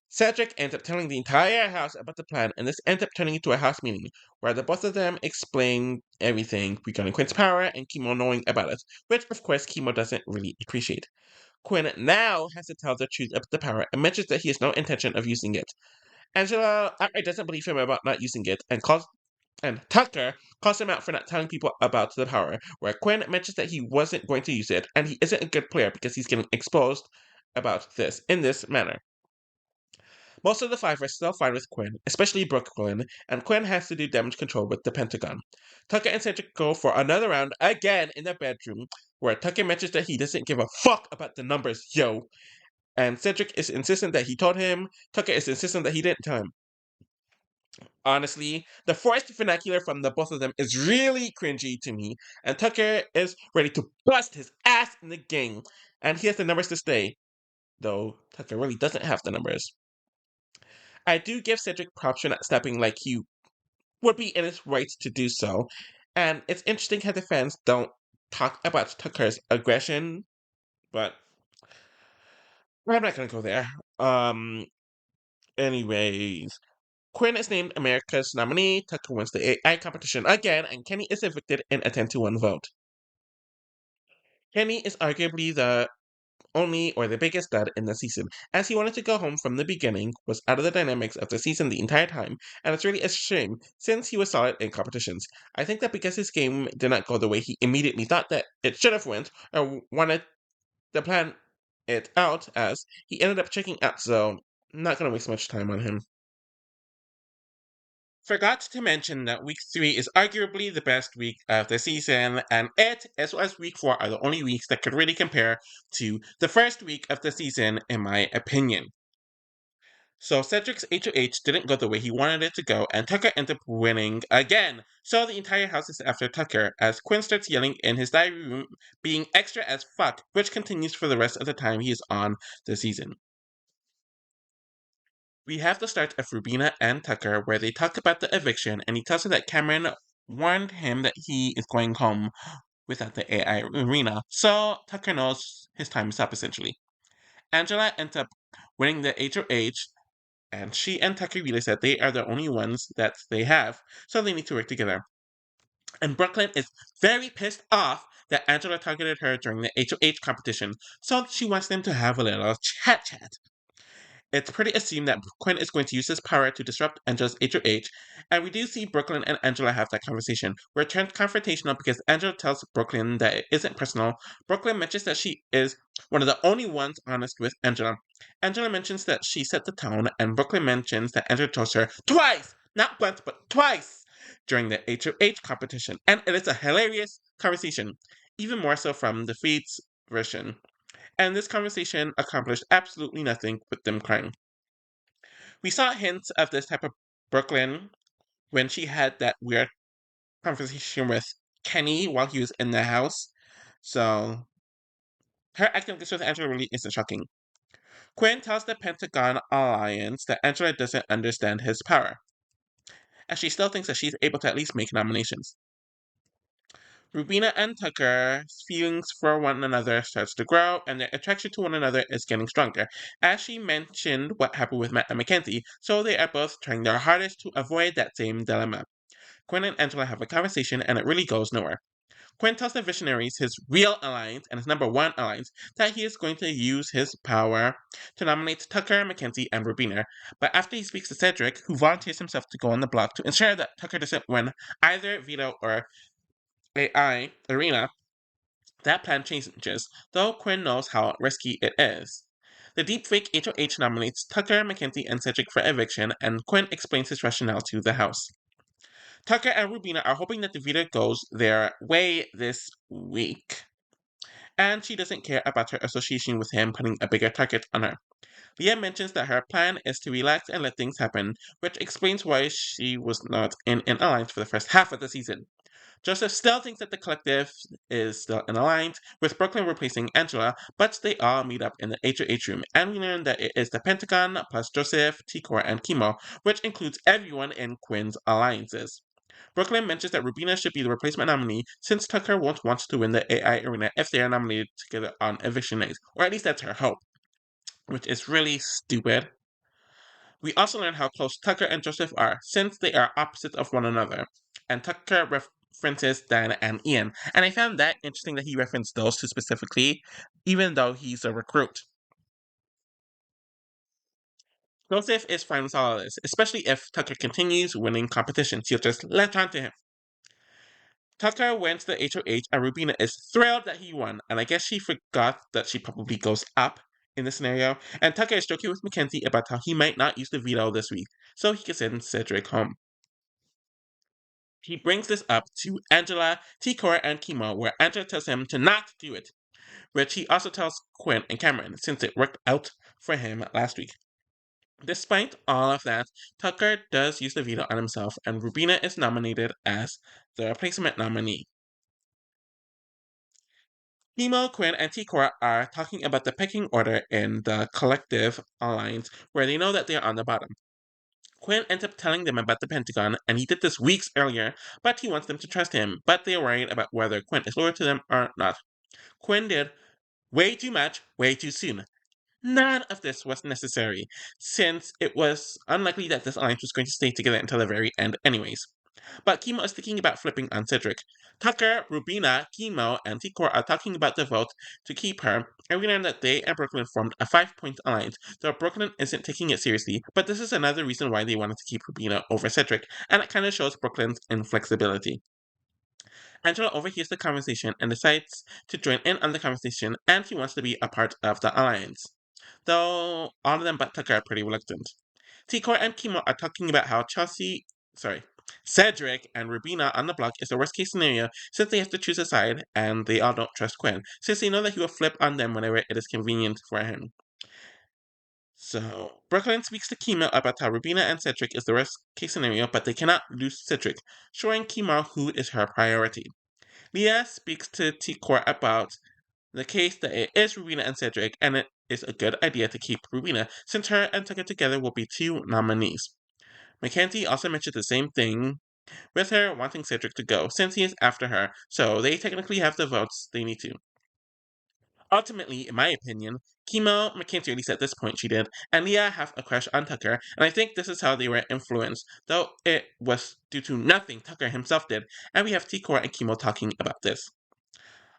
Cedric ends up telling the entire house about the plan, and this ends up turning into a house meeting, where the both of them explain everything regarding Quinn's power and Kimo knowing about it, which of course Kimo doesn't really appreciate. Quinn now has to tell the truth about the power and mentions that he has no intention of using it. Angela outright doesn't believe him about not using it and Tucker calls him out for not telling people about the power, where Quinn mentions that he wasn't going to use it and he isn't a good player because he's getting exposed about this in this manner. Most of the five are still fine with Quinn, especially Brooklyn, and Quinn has to do damage control with the Pentagon. Tucker and Cedric go for another round again in their bedroom, where Tucker mentions that he doesn't give a fuck about the numbers, yo. And Cedric is insistent that he told him, Tucker is insistent that he didn't tell him. Honestly, the forced vernacular from the both of them is really cringy to me, and Tucker is ready to bust his ass in the game, and he has the numbers to stay, though Tucker really doesn't have the numbers. I do give Cedric props for not stepping like he would be in his rights to do so, and it's interesting how the fans don't talk about Tucker's aggression, but I'm not gonna go there. Anyways, Quinn is named America's nominee, Tucker wins the AI competition again, and Kenny is evicted in a 10-1 vote. Kenny is arguably the only or the biggest dud in the season, as he wanted to go home from the beginning, was out of the dynamics of the season the entire time, and it's really a shame since he was solid in competitions. I think that because his game did not go the way he immediately thought that it should have went, or wanted to plan it out as, he ended up checking out, so I'm not gonna waste much time on him. Forgot to mention that week 3 is arguably the best week of the season, and it, as well as week 4, are the only weeks that could really compare to the first week of the season, in my opinion. So Cedric's HOH didn't go the way he wanted it to go, and Tucker ended up winning again. So the entire house is after Tucker, as Quinn starts yelling in his diary room, being extra as fuck, which continues for the rest of the time he is on the season. We have the start of Rubina and Tucker, where they talk about the eviction, and he tells her that Cameron warned him that he is going home without the AI arena, so Tucker knows his time is up essentially. Angela ends up winning the HOH, and she and Tucker realize that they are the only ones that they have, so they need to work together. And Brooklyn is very pissed off that Angela targeted her during the HOH competition, so she wants them to have a little chat. It's pretty assumed that Quinn is going to use his power to disrupt Angela's HOH, and we do see Brooklyn and Angela have that conversation, where it turns confrontational because Angela tells Brooklyn that it isn't personal. Brooklyn mentions that she is one of the only ones honest with Angela. Angela mentions that she set the tone, and Brooklyn mentions that Angela chose her twice, not once, but twice, during the HOH competition, and it is a hilarious conversation, even more so from the Feeds version. And this conversation accomplished absolutely nothing with them crying. We saw hints of this type of Brooklyn when she had that weird conversation with Kenny while he was in the house. So her acting this with Angela really isn't shocking. Quinn tells the Pentagon Alliance that Angela doesn't understand his power, and she still thinks that she's able to at least make nominations. Rubina and Tucker's feelings for one another starts to grow, and their attraction to one another is getting stronger. As she mentioned what happened with Matt and Mackenzie, so they are both trying their hardest to avoid that same dilemma. Quinn and Angela have a conversation, and it really goes nowhere. Quinn tells the Visionaries, his real alliance and his number one alliance, that he is going to use his power to nominate Tucker, Mackenzie, and Rubina. But after he speaks to Cedric, who volunteers himself to go on the block to ensure that Tucker doesn't win either veto or AI arena, that plan changes, though Quinn knows how risky it is. The deepfake HOH nominates Tucker, Mackenzie, and Cedric for eviction, and Quinn explains his rationale to the House. Tucker and Rubina are hoping that the veto goes their way this week, and she doesn't care about her association with him putting a bigger target on her. Leah mentions that her plan is to relax and let things happen, which explains why she was not in an alliance for the first half of the season. Joseph still thinks that the collective is still in alliance, with Brooklyn replacing Angela, but they all meet up in the HOH room, and we learn that it is the Pentagon plus Joseph, T-Core, and Chemo, which includes everyone in Quinn's alliances. Brooklyn mentions that Rubina should be the replacement nominee since Tucker won't want to win the AI arena if they are nominated together on eviction night, or at least that's her hope, which is really stupid. We also learn how close Tucker and Joseph are since they are opposites of one another, and Tucker references Dan and Ian, and I found that interesting that he referenced those two specifically, even though he's a recruit. Joseph is fine with all of this, especially if Tucker continues winning competitions. He'll just latch on to him. Tucker went to the HOH, and Rubina is thrilled that he won, and I guess she forgot that she probably goes up in this scenario. And Tucker is joking with Mackenzie about how he might not use the veto this week, so he can send Cedric home. He brings this up to Angela, T-Core, and Kimo, where Angela tells him to not do it, which he also tells Quinn and Cameron since it worked out for him last week. Despite all of that, Tucker does use the veto on himself, and Rubina is nominated as the replacement nominee. Nemo, Quinn, and T-Core are talking about the pecking order in the collective alliance, where they know that they are on the bottom. Quinn ends up telling them about the Pentagon, and he did this weeks earlier, but he wants them to trust him, but they are worried about whether Quinn is loyal to them or not. Quinn did way too much, way too soon. None of this was necessary, since it was unlikely that this alliance was going to stay together until the very end anyways. But Kimo is thinking about flipping on Cedric. Tucker, Rubina, Kimo, and Tikor are talking about the vote to keep her, and we learn that they and Brooklyn formed a 5-point alliance, though Brooklyn isn't taking it seriously, but this is another reason why they wanted to keep Rubina over Cedric, and it kind of shows Brooklyn's inflexibility. Angela overhears the conversation and decides to join in on the conversation, and he wants to be a part of the alliance. Though all of them but Tucker are pretty reluctant. Tikor and Kimo are talking about how Cedric and Rubina on the block is the worst case scenario since they have to choose a side and they all don't trust Quinn, since they know that he will flip on them whenever it is convenient for him. So, Brooklyn speaks to Kimo about how Rubina and Cedric is the worst case scenario, but they cannot lose Cedric, showing Kimo who is her priority. Leah speaks to T-Core about the case that it is Rubina and Cedric, and it is a good idea to keep Rubina, since her and Tucker together will be 2 nominees. Mackenzie also mentioned the same thing, with her wanting Cedric to go, since he is after her, so they technically have the votes they need to. Ultimately, in my opinion, Kimo, Mackenzie, at least at this point she did, and Leah have a crush on Tucker, and I think this is how they were influenced, though it was due to nothing Tucker himself did, and we have T-Core and Kimo talking about this.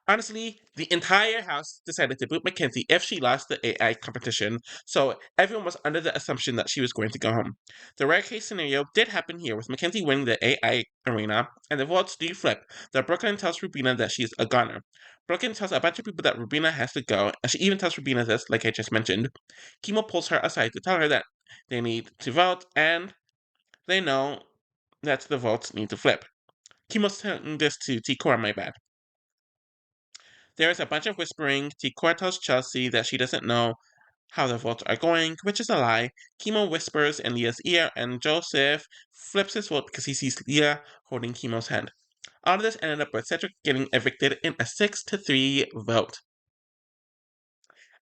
Honestly, the entire house decided to boot Mackenzie if she lost the AI competition, so everyone was under the assumption that she was going to go home. The rare case scenario did happen here with Mackenzie winning the AI arena, and the votes do flip. The Brooklyn tells Rubina that she's a goner. Brooklyn tells a bunch of people that Rubina has to go, and she even tells Rubina this, like I just mentioned. Kimo pulls her aside to tell her that they need to vote, and they know that the votes need to flip. Kimo's telling this to T-Core, my bad. There is a bunch of whispering. T-Core tells Chelsea that she doesn't know how the votes are going, which is a lie. Kimo whispers in Leah's ear, and Joseph flips his vote because he sees Leah holding Kimo's hand. All of this ended up with Cedric getting evicted in a 6-3 vote.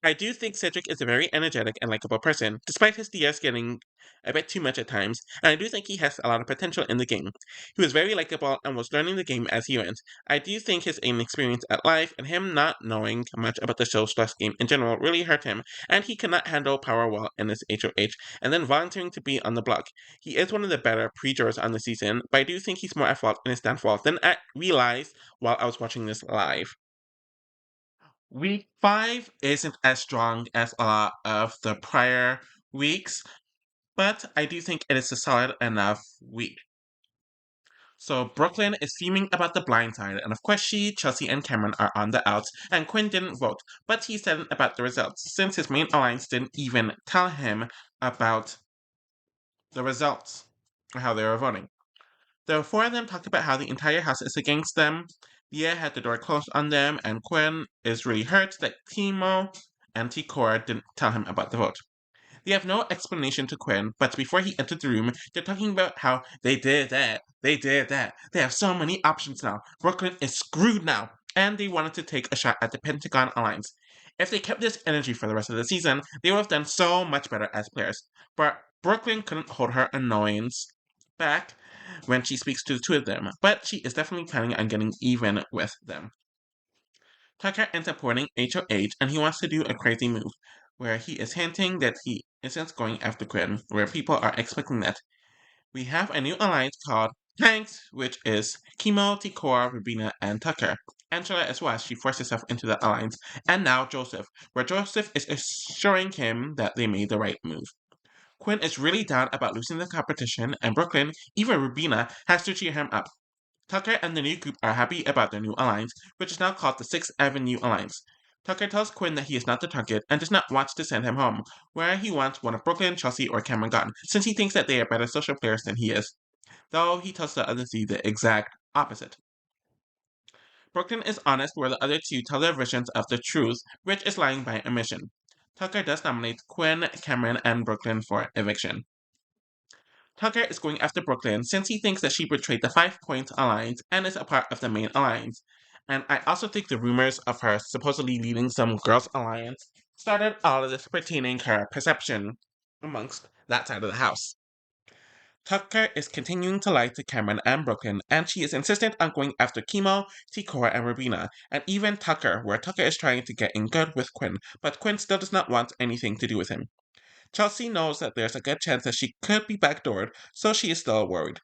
I do think Cedric is a very energetic and likable person, despite his DS getting a bit too much at times, and I do think he has a lot of potential in the game. He was very likable and was learning the game as he went. I do think his inexperience at life and him not knowing much about the show/game in general really hurt him, and he cannot handle power well in this HOH, and then volunteering to be on the block. He is one of the better pre-jurors on the season, but I do think he's more at fault in his downfall than I realized while I was watching this live. Week 5 isn't as strong as a lot of the prior weeks, but I do think it is a solid enough week. So Brooklyn is fuming about the blind side, and of course she, Chelsea, and Cameron are on the outs, and Quinn didn't vote, but he said about the results, since his main alliance didn't even tell him about the results, or how they were voting. The 4 of them talked about how the entire house is against them. Leah had the door closed on them, and Quinn is really hurt that Timo and T-Core didn't tell him about the vote. They have no explanation to Quinn, but before he entered the room, they're talking about how they did that, they did that. They have so many options now. Brooklyn is screwed now, and they wanted to take a shot at the Pentagon Alliance. If they kept this energy for the rest of the season, they would have done so much better as players. But Brooklyn couldn't hold her annoyance back, when she speaks to the two of them, but she is definitely planning on getting even with them. Tucker ends up warning HOH and he wants to do a crazy move, where he is hinting that he isn't going after Quinn, where people are expecting that. We have a new alliance called Tanks, which is Chemo, Tikor, Rubina, and Tucker. Angela as well, she forced herself into the alliance, and now Joseph, where Joseph is assuring him that they made the right move. Quinn is really down about losing the competition, and Brooklyn, even Rubina, has to cheer him up. Tucker and the new group are happy about their new alliance, which is now called the Sixth Avenue Alliance. Tucker tells Quinn that he is not the target and does not want to send him home, where he wants one of Brooklyn, Chelsea, or Cameron gone, since he thinks that they are better social players than he is, though he tells the other two the exact opposite. Brooklyn is honest where the other two tell their versions of the truth, which is lying by omission. Tucker does nominate Quinn, Cameron, and Brooklyn for eviction. Tucker is going after Brooklyn since he thinks that she betrayed the 5 Point Alliance and is a part of the main alliance. And I also think the rumors of her supposedly leading some girls' alliance started all of this pertaining her perception amongst that side of the house. Tucker is continuing to lie to Cameron and Brooklyn, and she is insistent on going after Chemo, Tikor, and Rubina, and even Tucker, where Tucker is trying to get in good with Quinn, but Quinn still does not want anything to do with him. Chelsea knows that there's a good chance that she could be backdoored, so she is still worried.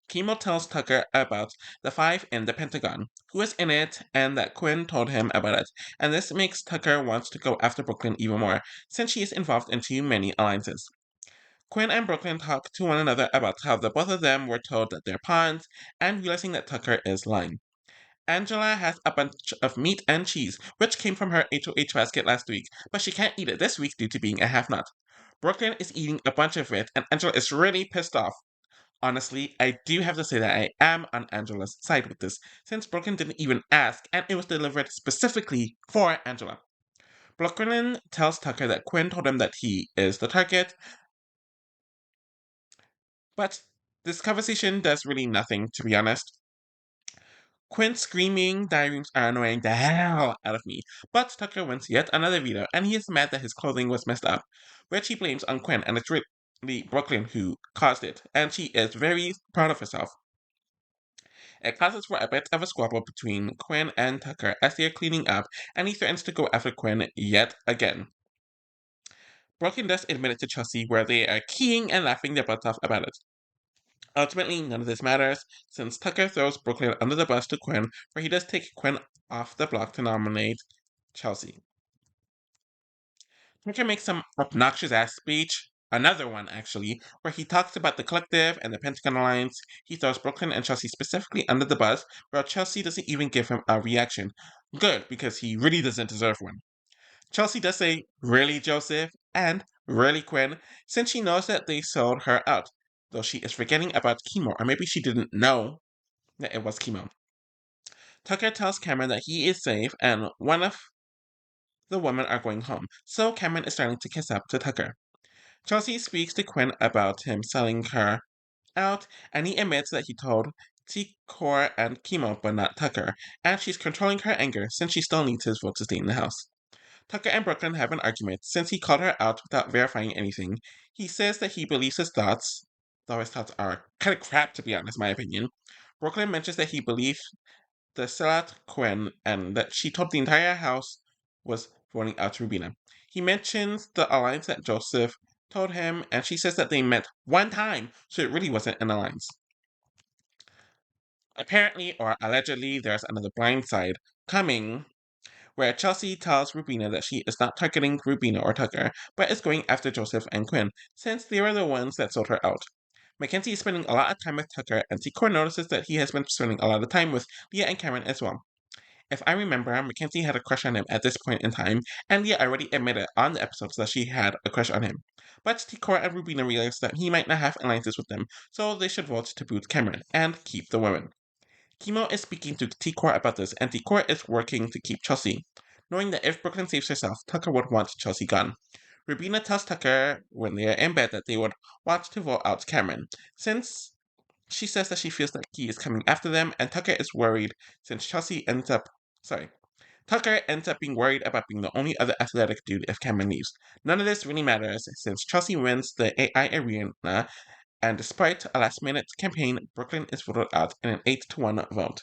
Chemo tells Tucker about the five in the Pentagon, who is in it, and that Quinn told him about it, and this makes Tucker want to go after Brooklyn even more, since she is involved in too many alliances. Quinn and Brooklyn talk to one another about how the both of them were told that they're pawns, and realizing that Tucker is lying. Angela has a bunch of meat and cheese, which came from her HOH basket last week, but she can't eat it this week due to being a half nut. Brooklyn is eating a bunch of it, and Angela is really pissed off. Honestly, I do have to say that I am on Angela's side with this, since Brooklyn didn't even ask, and it was delivered specifically for Angela. Brooklyn tells Tucker that Quinn told him that he is the target, but this conversation does really nothing, to be honest. Quinn's screaming diaries are annoying the hell out of me, but Tucker wins yet another veto, and he is mad that his clothing was messed up, which he blames on Quinn, and it's really Brooklyn who caused it, and she is very proud of herself. It causes for a bit of a squabble between Quinn and Tucker as they are cleaning up, and he threatens to go after Quinn yet again. Brooklyn does admit it to Chelsea, where they are keying and laughing their butts off about it. Ultimately, none of this matters, since Tucker throws Brooklyn under the bus to Quinn, where he does take Quinn off the block to nominate Chelsea. Tucker makes some obnoxious ass speech, another one actually, where he talks about the collective and the Pentagon Alliance. He throws Brooklyn and Chelsea specifically under the bus, while Chelsea doesn't even give him a reaction. Good, because he really doesn't deserve one. Chelsea does say, "Really, Joseph?" and "Really, Quinn?" since she knows that they sold her out, though she is forgetting about Chemo, or maybe she didn't know that it was Chemo. Tucker tells Cameron that he is safe and one of the women are going home, so Cameron is starting to kiss up to Tucker. Chelsea speaks to Quinn about him selling her out, and he admits that he told T-Core and Chemo but not Tucker, and she's controlling her anger since she still needs his vote to stay in the house. Tucker and Brooklyn have an argument since he called her out without verifying anything. He says that he believes his thoughts, though his thoughts are kind of crap to be honest, my opinion. Brooklyn mentions that he believes the sellout Quinn and that she told the entire house was voting out Rubina. He mentions the alliance that Joseph told him, and she says that they met one time, so it really wasn't an alliance. Apparently, or allegedly, there's another blind side coming where Chelsea tells Rubina that she is not targeting Rubina or Tucker, but is going after Joseph and Quinn, since they were the ones that sold her out. Mackenzie is spending a lot of time with Tucker, and Tikor notices that he has been spending a lot of time with Leah and Cameron as well. If I remember, Mackenzie had a crush on him at this point in time, and Leah already admitted on the episodes that she had a crush on him. But Tikor and Rubina realize that he might not have alliances with them, so they should vote to boot Cameron and keep the women. Kimo is speaking to Tikor about this, and Tikor is working to keep Chelsea, knowing that if Brooklyn saves herself, Tucker would want Chelsea gone. Rubina tells Tucker when they are in bed that they would want to vote out Cameron, since she says that she feels that he is coming after them, and Tucker is worried since Tucker ends up being worried about being the only other athletic dude if Cameron leaves. None of this really matters since Chelsea wins the AI arena And despite a last-minute campaign, Brooklyn is voted out in an 8-1 vote.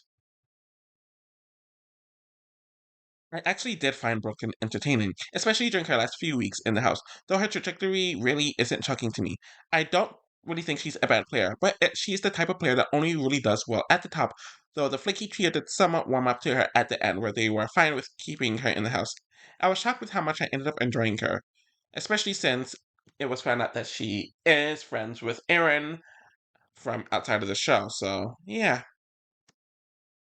I actually did find Brooklyn entertaining, especially during her last few weeks in the house, though her trajectory really isn't shocking to me. I don't really think she's a bad player, but she's the type of player that only really does well at the top, though the flaky trio did somewhat warm up to her at the end, where they were fine with keeping her in the house. I was shocked with how much I ended up enjoying her, especially since it was found out that she is friends with Aaron from outside of the show, so yeah.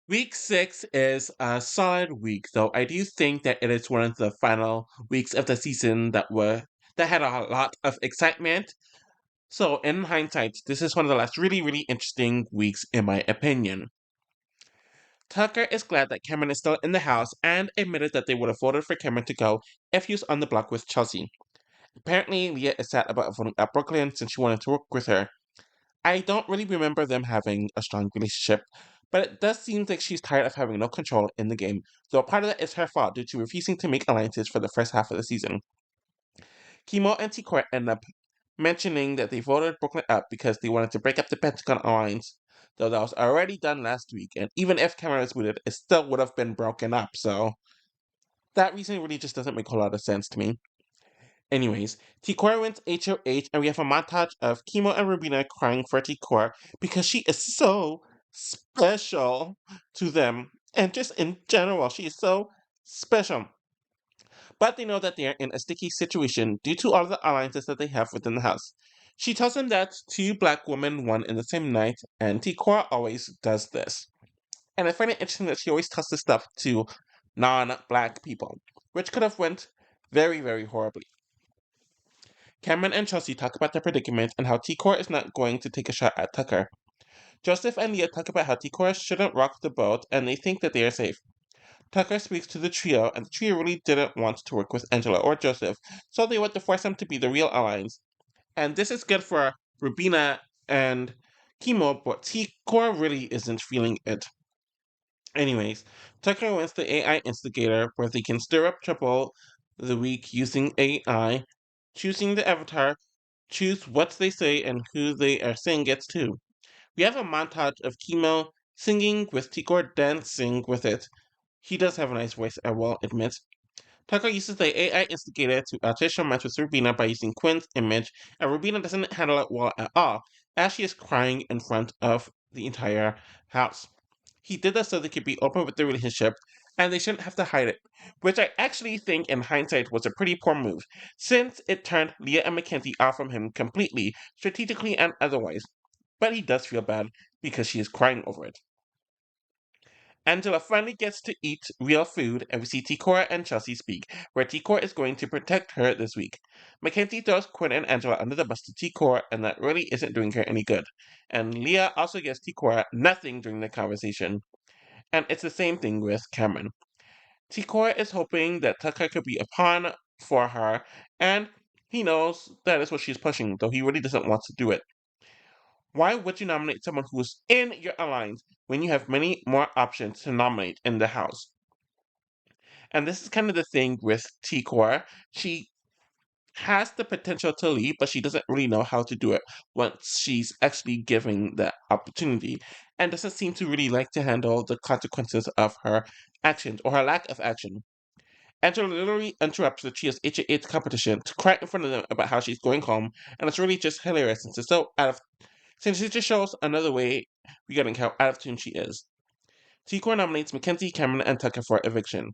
Week 6 is a solid week, though I do think that it is one of the final weeks of the season that had a lot of excitement. So in hindsight, this is one of the last really, really interesting weeks in my opinion. Tucker is glad that Cameron is still in the house and admitted that they would have voted for Cameron to go if he was on the block with Chelsea. Apparently, Leah is sad about voting out Brooklyn since she wanted to work with her. I don't really remember them having a strong relationship, but it does seem like she's tired of having no control in the game, though part of that is her fault due to refusing to make alliances for the first half of the season. Kimo and T-Court end up mentioning that they voted Brooklyn up because they wanted to break up the Pentagon alliance, though that was already done last week, and even if Cameron was booted, it still would have been broken up, so that reason really just doesn't make a lot of sense to me. Anyways, Tikor wins HOH, and we have a montage of Kimo and Rubina crying for Tikor because she is so special to them. And just in general, she is so special. But they know that they are in a sticky situation due to all of the alliances that they have within the house. She tells them that two black women won in the same night, and Tikor always does this. And I find it interesting that she always tells this stuff to non-black people, which could have went very, very horribly. Cameron and Chelsea talk about their predicament and how T-Core is not going to take a shot at Tucker. Joseph and Leah talk about how T-Core shouldn't rock the boat and they think that they are safe. Tucker speaks to the trio, and the trio really didn't want to work with Angela or Joseph, so they want to force them to be the real allies. And this is good for Rubina and Kimo, but T-Core really isn't feeling it. Anyways, Tucker wants the AI instigator where they can stir up trouble the week using AI, choosing the avatar, choose what they say and who they are saying gets to. We have a montage of Kimo singing with Tikor dancing with it. He does have a nice voice, I will admit. Tucker uses the AI instigator to artificial match with Rubina by using Quinn's image, and Rubina doesn't handle it well at all, as she is crying in front of the entire house. He did that so they could be open with the relationship, and they shouldn't have to hide it, which I actually think in hindsight was a pretty poor move, since it turned Leah and Mackenzie off from him completely, strategically and otherwise. But he does feel bad because she is crying over it. Angela finally gets to eat real food, and we see Tikora and Chelsea speak, where Tikora is going to protect her this week. Mackenzie throws Quinn and Angela under the bus to Tikora, and that really isn't doing her any good. And Leah also gives Tikora nothing during the conversation. And it's the same thing with Cameron. Tikora is hoping that Tucker could be a pawn for her, and he knows that is what she's pushing, though he really doesn't want to do it. Why would you nominate someone who's in your alliance when you have many more options to nominate in the house? And this is kind of the thing with T-Core. She has the potential to lead, but she doesn't really know how to do it once she's actually given the opportunity, and doesn't seem to really like to handle the consequences of her actions or her lack of action. Angela literally interrupts the trio's HAH competition to cry in front of them about how she's going home, and it's really just hilarious since it's so since it just shows another way regarding how out of tune she is. T-Core nominates Mackenzie, Cameron, and Tucker for eviction.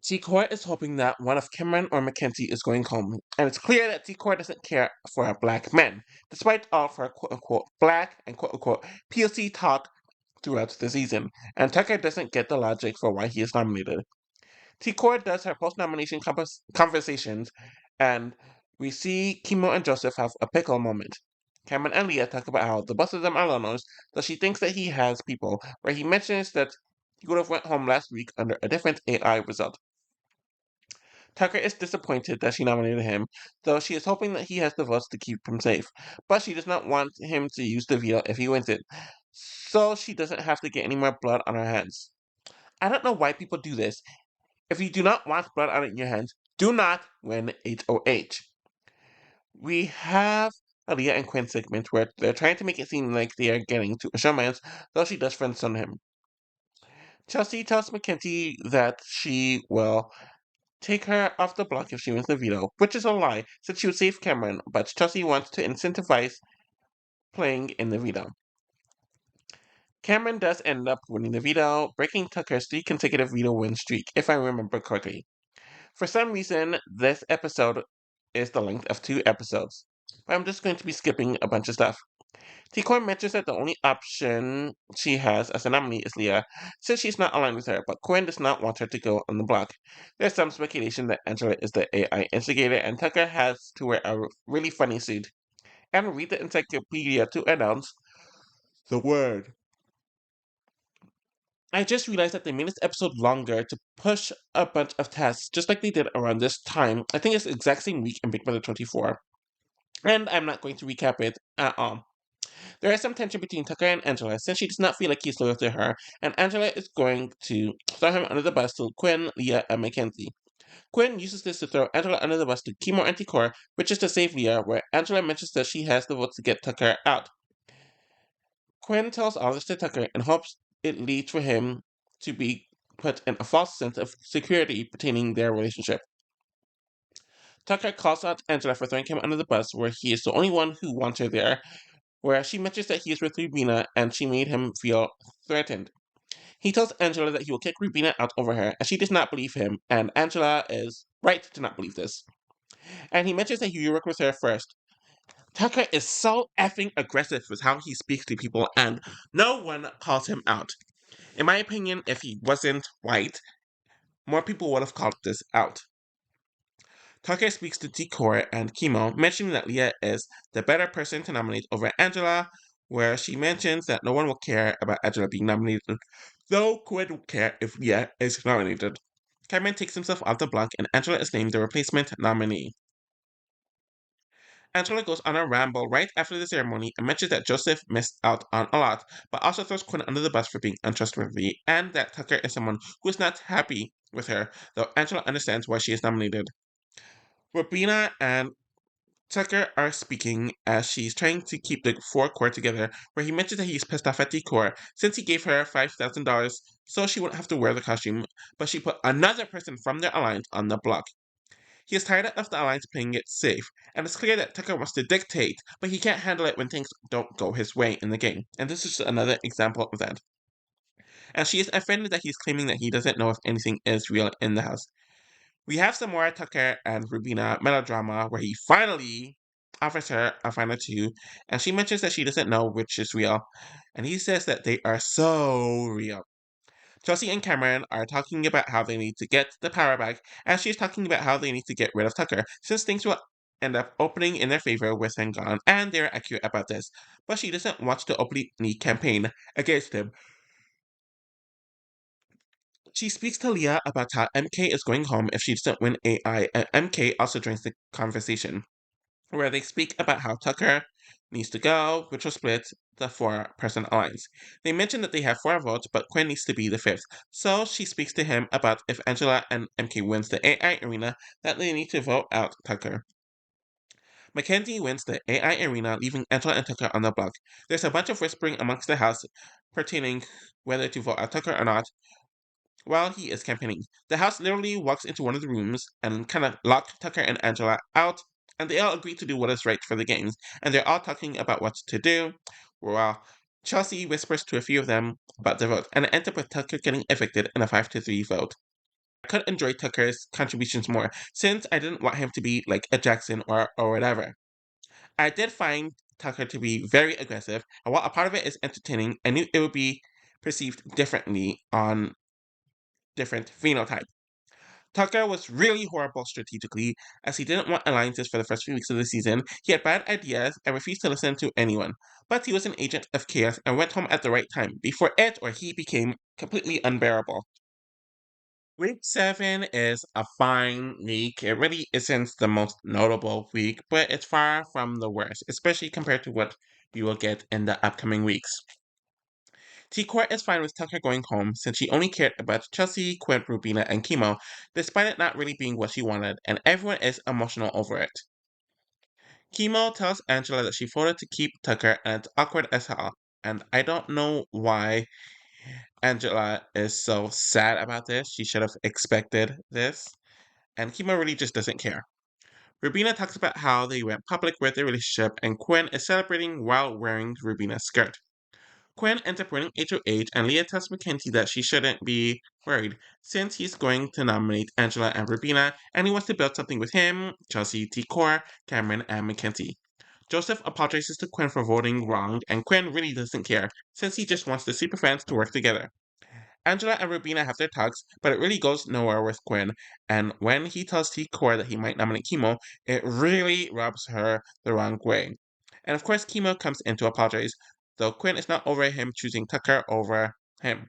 T-Core is hoping that one of Cameron or Mackenzie is going home, and it's clear that T-Core doesn't care for black men, despite all of her quote-unquote black and quote-unquote POC talk throughout the season, and Tucker doesn't get the logic for why he is nominated. T-Core does her post-nomination conversations, and we see Kimo and Joseph have a pickle moment. Cameron and Leah talk about how the both of them are loners, though she thinks that he has people, where he mentions that he would have went home last week under a different AI result. Tucker is disappointed that she nominated him, though she is hoping that he has the votes to keep him safe. But she does not want him to use the veto if he wins it, so she doesn't have to get any more blood on her hands. I don't know why people do this. If you do not want blood on your hands, do not win HOH. We have Aaliyah and Quinn segment where they're trying to make it seem like they are getting to a showman's, though she does friend zone him. Chelsea tells Mackenzie that she will take her off the block if she wins the veto, which is a lie, since she would save Cameron, but Chelsea wants to incentivize playing in the veto. Cameron does end up winning the veto, breaking Tucker's 3 consecutive veto win streak, if I remember correctly. For some reason, this episode is the length of 2 episodes. I'm just going to be skipping a bunch of stuff. T-Coin mentions that the only option she has as a nominee is Leah, since she's not aligned with her, but Quinn does not want her to go on the block. There's some speculation that Angela is the AI instigator, and Tucker has to wear a really funny suit and read the encyclopedia to announce the word. I just realized that they made this episode longer to push a bunch of tests, just like they did around this time. I think it's the exact same week in Big Brother 24. And I'm not going to recap it at all. There is some tension between Tucker and Angela since she does not feel like he's loyal to her, and Angela is going to throw him under the bus to Quinn, Leah, and Mackenzie. Quinn uses this to throw Angela under the bus to Chemo and Ticor, which is to save Leah, where Angela mentions that she has the votes to get Tucker out. Quinn tells all this to Tucker and hopes it leads for him to be put in a false sense of security pertaining their relationship. Tucker calls out Angela for throwing him under the bus, where he is the only one who wants her there, where she mentions that he is with Rubina and she made him feel threatened. He tells Angela that he will kick Rubina out over her, and she does not believe him, and Angela is right to not believe this. And he mentions that he will work with her first. Tucker is so effing aggressive with how he speaks to people, and no one calls him out. In my opinion, if he wasn't white, more people would have called this out. Tucker speaks to Decor and Chemo, mentioning that Leah is the better person to nominate over Angela, where she mentions that no one will care about Angela being nominated, though Quinn will care if Leah is nominated. Cameron takes himself off the block and Angela is named the replacement nominee. Angela goes on a ramble right after the ceremony and mentions that Joseph missed out on a lot, but also throws Quinn under the bus for being untrustworthy, and that Tucker is someone who is not happy with her, though Angela understands why she is nominated. Robina and Tucker are speaking as she's trying to keep the four core together, where he mentions that he's pissed off at Decor since he gave her $5,000 so she wouldn't have to wear the costume, but she put another person from their alliance on the block. He is tired of the alliance playing it safe, and it's clear that Tucker wants to dictate, but he can't handle it when things don't go his way in the game, and this is another example of that. And she is offended that he's claiming that he doesn't know if anything is real in the house. We have some more Tucker and Rubina melodrama where he finally offers her a final two, and she mentions that she doesn't know which is real, and he says that they are so real. Chelsea and Cameron are talking about how they need to get the power back, and she's talking about how they need to get rid of Tucker, since things will end up opening in their favor with him gone, and they're accurate about this. But she doesn't want to openly campaign against him. She speaks to Leah about how MK is going home if she doesn't win AI, and MK also joins the conversation, where they speak about how Tucker needs to go, which will split the 4-person alliance. They mention that they have 4 votes, but Quinn needs to be the 5th, so she speaks to him about if Angela and MK wins the AI arena, that they need to vote out Tucker. Mackenzie wins the AI arena, leaving Angela and Tucker on the block. There's a bunch of whispering amongst the house pertaining whether to vote out Tucker or not, while he is campaigning. The house literally walks into one of the rooms and kind of lock Tucker and Angela out, and they all agree to do what is right for the games, and they're all talking about what to do, while Chelsea whispers to a few of them about the vote, and it ends up with Tucker getting evicted in a 5-3 vote. I could enjoy Tucker's contributions more, since I didn't want him to be like a Jackson or whatever. I did find Tucker to be very aggressive, and while a part of it is entertaining, I knew it would be perceived differently on different phenotype. Tucker was really horrible strategically, as he didn't want alliances for the first few weeks of the season. He had bad ideas and refused to listen to anyone. But he was an agent of chaos and went home at the right time, before it or he became completely unbearable. Week 7 is a fine week. It really isn't the most notable week, but it's far from the worst, especially compared to what you will get in the upcoming weeks. T-Court is fine with Tucker going home since she only cared about Chelsea, Quinn, Rubina, and Chemo, despite it not really being what she wanted, and everyone is emotional over it. Chemo tells Angela that she voted to keep Tucker and it's awkward as hell. And I don't know why Angela is so sad about this. She should have expected this. And Chemo really just doesn't care. Rubina talks about how they went public with their relationship and Quinn is celebrating while wearing Rubina's skirt. Quinn ends up winning HOH and Leah tells Mackenzie that she shouldn't be worried since he's going to nominate Angela and Rubina and he wants to build something with him, Chelsea, T. Core, Cameron, and Mackenzie. Joseph apologizes to Quinn for voting wrong and Quinn really doesn't care since he just wants the superfans to work together. Angela and Rubina have their talks, but it really goes nowhere with Quinn, and when he tells T. Core that he might nominate Chemo, it really rubs her the wrong way. And of course, Chemo comes in to apologize, though Quinn is not over him choosing Tucker over him.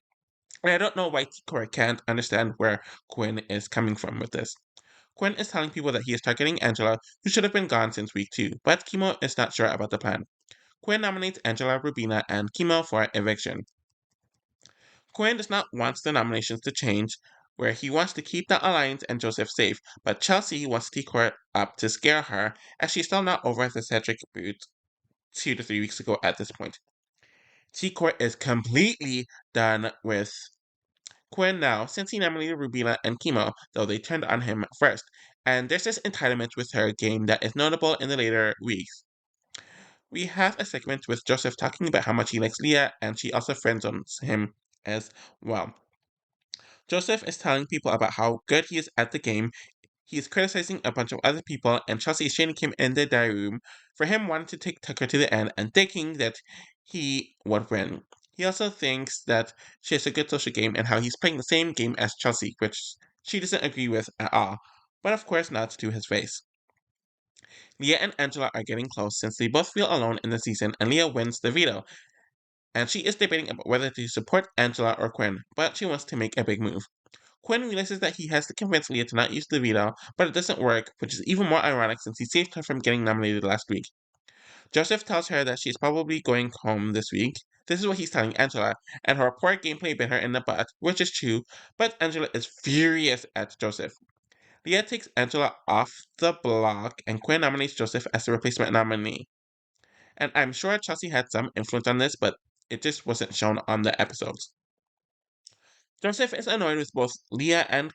And I don't know why T. Core can't understand where Quinn is coming from with this. Quinn is telling people that he is targeting Angela, who should have been gone since week 2, but Chemo is not sure about the plan. Quinn nominates Angela, Rubina, and Chemo for eviction. Quinn does not want the nominations to change, where he wants to keep the Alliance and Joseph safe, but Chelsea wants T-Court up to scare her, as she's still not over the Cedric boot 2 to 3 weeks ago at this point. T-Court is completely done with Quinn now, since he nominated Rubina and Chemo, though they turned on him first, and there's this entitlement with her game that is notable in the later weeks. We have a segment with Joseph talking about how much he likes Leah, and she also friendzones him as well. Joseph is telling people about how good he is at the game. He is criticizing a bunch of other people, and Chelsea is shaming him in the diary room for him wanting to take Tucker to the end and thinking that he would win. He also thinks that she has a good social game and how he's playing the same game as Chelsea, which she doesn't agree with at all, but of course not to his face. Leah and Angela are getting close since they both feel alone in the season, and Leah wins the veto. And she is debating about whether to support Angela or Quinn, but she wants to make a big move. Quinn realizes that he has to convince Leah to not use the veto, but it doesn't work, which is even more ironic since he saved her from getting nominated last week. Joseph tells her that she is probably going home this week. This is what he's telling Angela, and her poor gameplay bit her in the butt, which is true, but Angela is furious at Joseph. Leah takes Angela off the block, and Quinn nominates Joseph as the replacement nominee. And I'm sure Chelsea had some influence on this, but it just wasn't shown on the episodes. Joseph is annoyed with both Leah and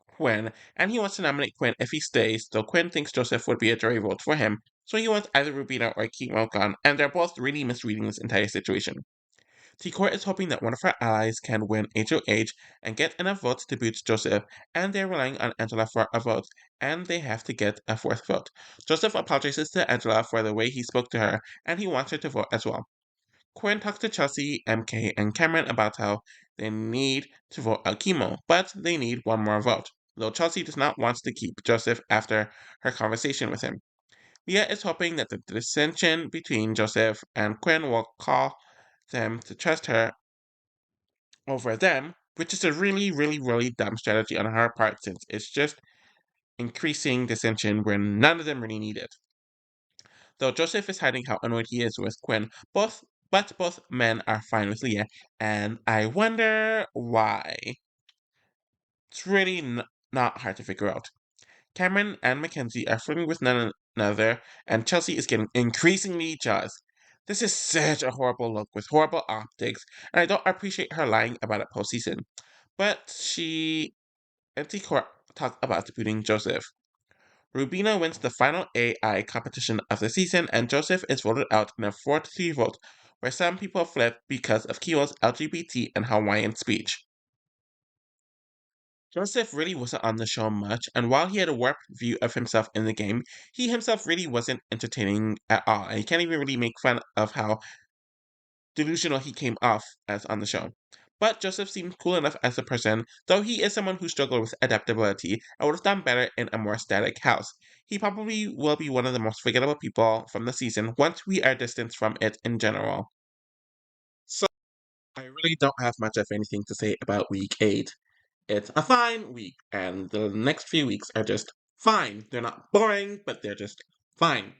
Quinn, and he wants to nominate Quinn if he stays, though Quinn thinks Joseph would be a jury vote for him, so he wants either Rubina or Chemo gone, and they're both really misreading this entire situation. T-Court is hoping that one of her allies can win HOH and get enough votes to boot Joseph, and they're relying on Angela for a vote, and they have to get a fourth vote. Joseph apologizes to Angela for the way he spoke to her, and he wants her to vote as well. Quinn talks to Chelsea, MK, and Cameron about how they need to vote out Chemo, but they need one more vote, though Chelsea does not want to keep Joseph after her conversation with him. Leah is hoping that the dissension between Joseph and Quinn will call them to trust her over them, which is a really, really, really dumb strategy on her part since it's just increasing dissension when none of them really need it. Though Joseph is hiding how annoyed he is with Quinn, both men are fine with Leah, and I wonder why. It's really not hard to figure out. Cameron and Mackenzie are flirting with one another, and Chelsea is getting increasingly jealous. This is such a horrible look with horrible optics, and I don't appreciate her lying about it postseason. But she and T-Court talk about booting Joseph. Rubina wins the final AI competition of the season, and Joseph is voted out in a 4-3 vote, where some people fled because of Kyo's LGBT and Hawaiian speech. Joseph really wasn't on the show much, and while he had a warped view of himself in the game, he himself really wasn't entertaining at all, and you can't even really make fun of how delusional he came off as on the show. But Joseph seemed cool enough as a person, though he is someone who struggled with adaptability and would have done better in a more static house. He probably will be one of the most forgettable people from the season once we are distanced from it in general. So, I really don't have much of anything to say about week 8. It's a fine week, and the next few weeks are just fine. They're not boring, but they're just fine.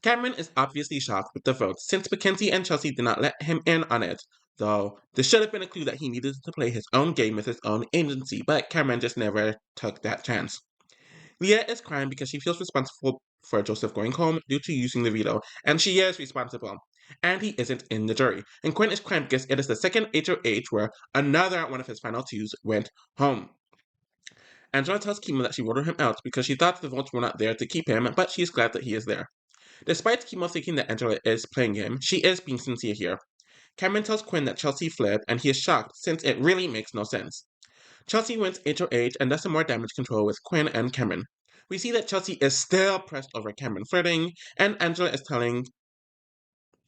Cameron is obviously shocked with the vote since Mackenzie and Chelsea did not let him in on it, though this should have been a clue that he needed to play his own game with his own agency, but Cameron just never took that chance. Leah is crying because she feels responsible for Joseph going home due to using the veto, and she is responsible. And he isn't in the jury. And Quinn is cramped because it is the second HOH where another one of his final twos went home. Angela tells Kimo that she voted him out because she thought the votes were not there to keep him, but she is glad that he is there. Despite Kimo thinking that Angela is playing him, she is being sincere here. Cameron tells Quinn that Chelsea fled, and he is shocked since it really makes no sense. Chelsea wins HOH and does some more damage control with Quinn and Cameron. We see that Chelsea is still pressed over Cameron flirting, and Angela is telling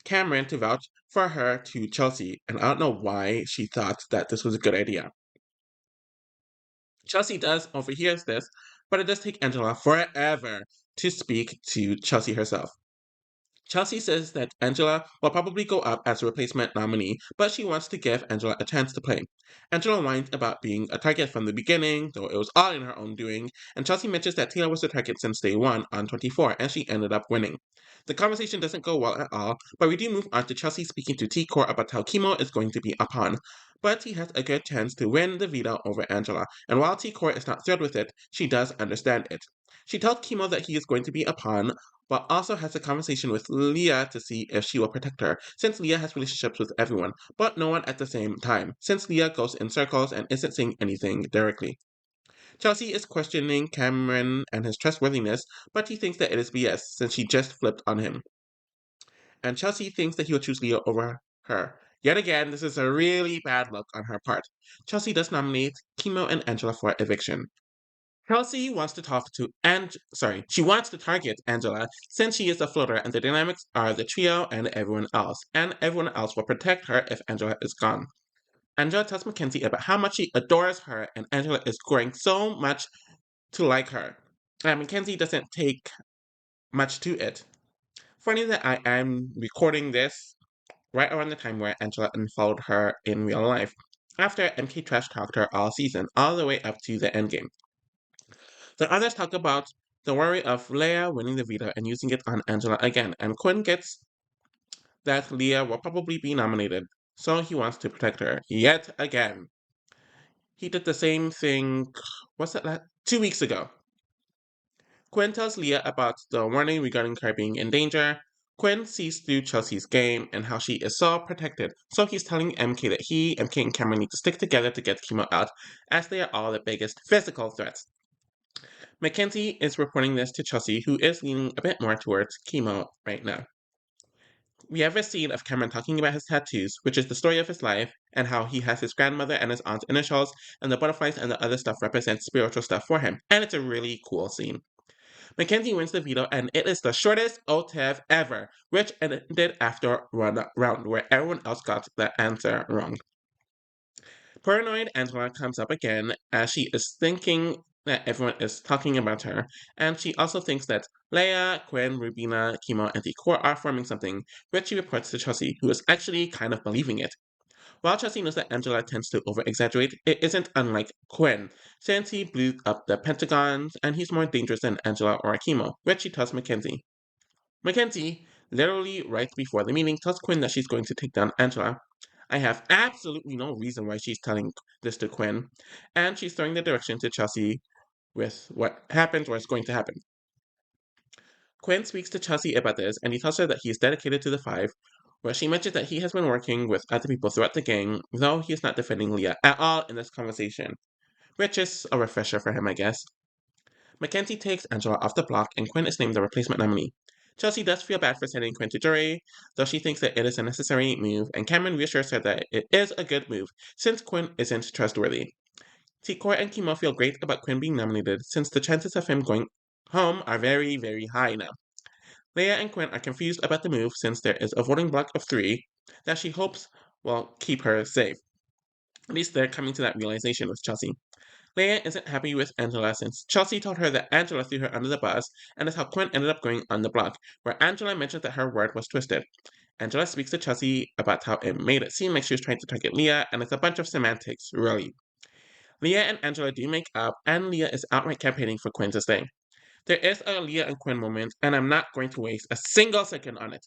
Cameron to vouch for her to Chelsea, and I don't know why she thought that this was a good idea. Chelsea does overhears this, but it does take Angela forever to speak to Chelsea herself. Chelsea says that Angela will probably go up as a replacement nominee, but she wants to give Angela a chance to play. Angela whines about being a target from the beginning, though it was all in her own doing, and Chelsea mentions that Tina was the target since day one on 24, and she ended up winning. The conversation doesn't go well at all, but we do move on to Chelsea speaking to T-Core about how Kimo is going to be a pawn. But he has a good chance to win the veto over Angela, and while T-Core is not thrilled with it, she does understand it. She tells Kimo that he is going to be a pawn, but also has a conversation with Leah to see if she will protect her, since Leah has relationships with everyone, but no one at the same time, since Leah goes in circles and isn't saying anything directly. Chelsea is questioning Cameron and his trustworthiness, but he thinks that it is BS, since she just flipped on him. And Chelsea thinks that he will choose Leah over her. Yet again, this is a really bad look on her part. Chelsea does nominate Kimo and Angela for eviction. Kelsey wants to talk to she wants to target Angela since she is a floater and the dynamics are the trio and everyone else will protect her if Angela is gone. Angela tells Mackenzie about how much she adores her and Angela is growing so much to like her. And Mackenzie doesn't take much to it. Funny that I am recording this right around the time where Angela unfollowed her in real life, after MK trash talked her all season, all the way up to the endgame. The others talk about the worry of Leia winning the veto and using it on Angela again, and Quinn gets that Leia will probably be nominated, so he wants to protect her yet again. He did the same thing, was it 2 weeks ago? Quinn tells Leah about the warning regarding her being in danger. Quinn sees through Chelsea's game and how she is so protected, so he's telling MK that he, MK, and Cameron need to stick together to get Kimo out, as they are all the biggest physical threats. Mackenzie is reporting this to Chelsea, who is leaning a bit more towards Kimo right now. We have a scene of Cameron talking about his tattoos, which is the story of his life, and how he has his grandmother and his aunt's initials, and the butterflies and the other stuff represents spiritual stuff for him, and it's a really cool scene. Mackenzie wins the veto, and it is the shortest OTEV ever, which ended after one round, where everyone else got the answer wrong. Paranoid Angela comes up again as she is thinking that everyone is talking about her, and she also thinks that Leia, Quinn, Rubina, Kimo, and Core are forming something, which she reports to Chelsea, who is actually kind of believing it. While Chelsea knows that Angela tends to over-exaggerate, it isn't unlike Quinn, since he blew up the Pentagons, and he's more dangerous than Angela or Kimo, which she tells Mackenzie. Mackenzie, literally right before the meeting, tells Quinn that she's going to take down Angela. I have absolutely no reason why she's telling this to Quinn, and she's throwing the direction to Chelsea with what happens or is going to happen. Quinn speaks to Chelsea about this, and he tells her that he is dedicated to the Five, where she mentions that he has been working with other people throughout the gang, though he is not defending Leah at all in this conversation, which is a refresher for him, I guess. Mackenzie takes Angela off the block, and Quinn is named the replacement nominee. Chelsea does feel bad for sending Quinn to jury, though she thinks that it is a necessary move, and Cameron reassures her that it is a good move, since Quinn isn't trustworthy. T-Core and Kimo feel great about Quinn being nominated, since the chances of him going home are very, very high now. Leia and Quinn are confused about the move, since there is a voting block of 3 that she hopes will keep her safe. At least they're coming to that realization with Chelsea. Leia isn't happy with Angela since Chelsea told her that Angela threw her under the bus, and that's how Quinn ended up going on the block, where Angela mentioned that her word was twisted. Angela speaks to Chelsea about how it made it seem like she was trying to target Leah, and it's a bunch of semantics, really. Leah and Angela do make up, and Leah is outright campaigning for Quinn to stay. There is a Leah and Quinn moment, and I'm not going to waste a single second on it.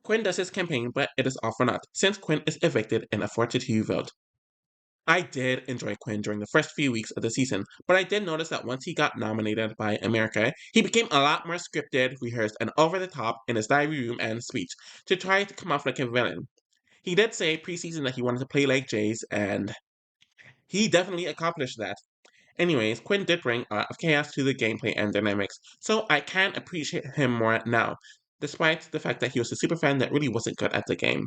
Quinn does his campaign, but it is all for naught, since Quinn is evicted in a 4-2 vote. I did enjoy Quinn during the first few weeks of the season, but I did notice that once he got nominated by America, he became a lot more scripted, rehearsed, and over the top in his diary room and speech to try to come off like a villain. He did say preseason that he wanted to play like Jace, and he definitely accomplished that. Anyways, Quinn did bring a lot of chaos to the gameplay and dynamics, so I can appreciate him more now, despite the fact that he was a super fan that really wasn't good at the game.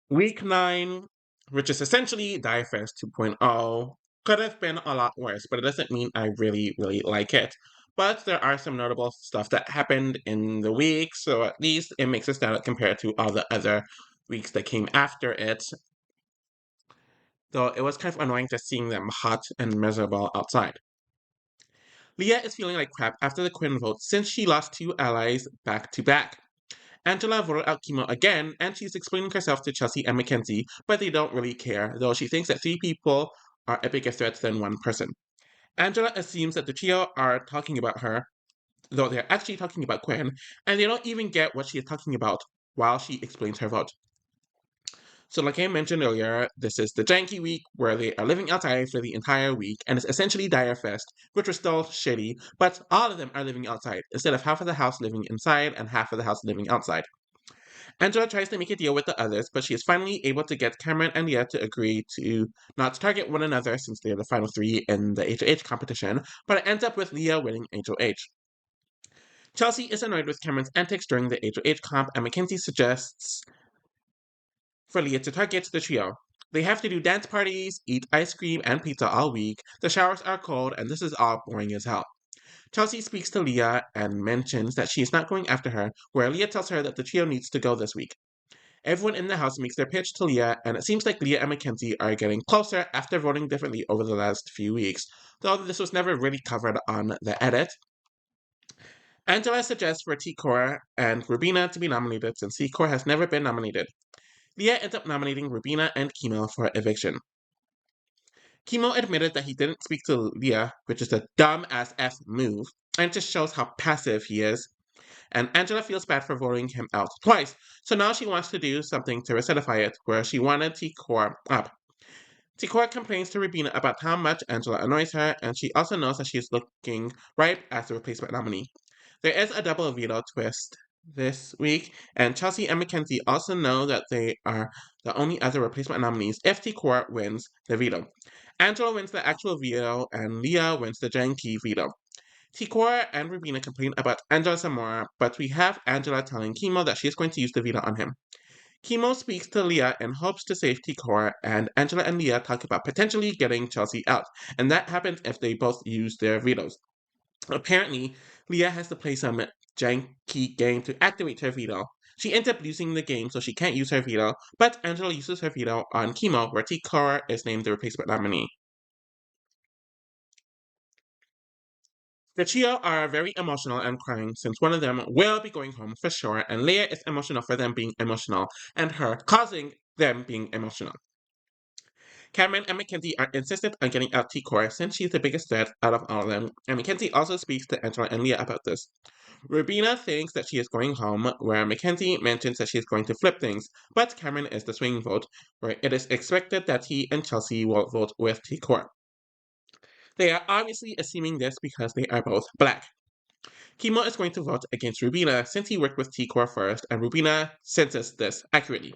Week 9, which is essentially Direfest 2.0, could have been a lot worse, but it doesn't mean I really like it. But there are some notable stuff that happened in the week, so at least it makes it stand out compared to all the other weeks that came after it. Though it was kind of annoying just seeing them hot and miserable outside. Leah is feeling like crap after the Quinn vote since she lost two allies back to back. Angela voted out Chemo again, and she's explaining herself to Chelsea and Mackenzie, but they don't really care, though she thinks that three people are a bigger threat than one person. Angela assumes that the trio are talking about her, though they're actually talking about Quinn, and they don't even get what she is talking about while she explains her vote. So, like I mentioned earlier, this is the janky week where they are living outside for the entire week, and it's essentially Direfest, which was still shitty, but all of them are living outside, instead of half of the house living inside and half of the house living outside. Angela tries to make a deal with the others, but she is finally able to get Cameron and Leah to agree to not target one another since they're the final three in the HOH competition, but it ends up with Leah winning HOH. Chelsea is annoyed with Cameron's antics during the HOH comp, and Mackenzie suggests for Leah to target the trio. They have to do dance parties, eat ice cream and pizza all week, the showers are cold, and this is all boring as hell. Chelsea speaks to Leah and mentions that she is not going after her, where Leah tells her that the trio needs to go this week. Everyone in the house makes their pitch to Leah, and it seems like Leah and Mackenzie are getting closer after voting differently over the last few weeks, though this was never really covered on the edit. Angela suggests for T-Core and Rubina to be nominated since T-Core has never been nominated. Leah ends up nominating Rubina and Kimo for eviction. Kimo admitted that he didn't speak to Leah, which is a dumb as F move, and it just shows how passive he is. And Angela feels bad for voting him out twice, so now she wants to do something to recidify it, where she wanted T-Core up. T-Core complains to Rubina about how much Angela annoys her, and she also knows that she is looking ripe as the replacement nominee. There is a double veto twist this week, and Chelsea and Mackenzie also know that they are the only other replacement nominees if T-Core wins the veto. Angela wins the actual veto, and Leah wins the janky veto. T-Core and Rubina complain about Angela some more, but we have Angela telling Kimo that she is going to use the veto on him. Kimo speaks to Leah and hopes to save T-Core, and Angela and Leah talk about potentially getting Chelsea out, and that happens if they both use their vetoes. Apparently, Leah has to play some janky game to activate her veto. She ends up losing the game, so she can't use her veto, but Angela uses her veto on Kimo, where T-Core is named the replacement nominee. The trio are very emotional and crying since one of them will be going home for sure, and Leah is emotional for them being emotional, and her causing them being emotional. Cameron and Mackenzie are insistent on getting out T-Core since she's the biggest threat out of all of them, and Mackenzie also speaks to Angela and Leah about this. Rubina thinks that she is going home, where Mackenzie mentions that she is going to flip things, but Cameron is the swing vote, where it is expected that he and Chelsea will vote with T-Core. They are obviously assuming this because they are both black. Kimo is going to vote against Rubina since he worked with T-Core first, and Rubina senses this accurately.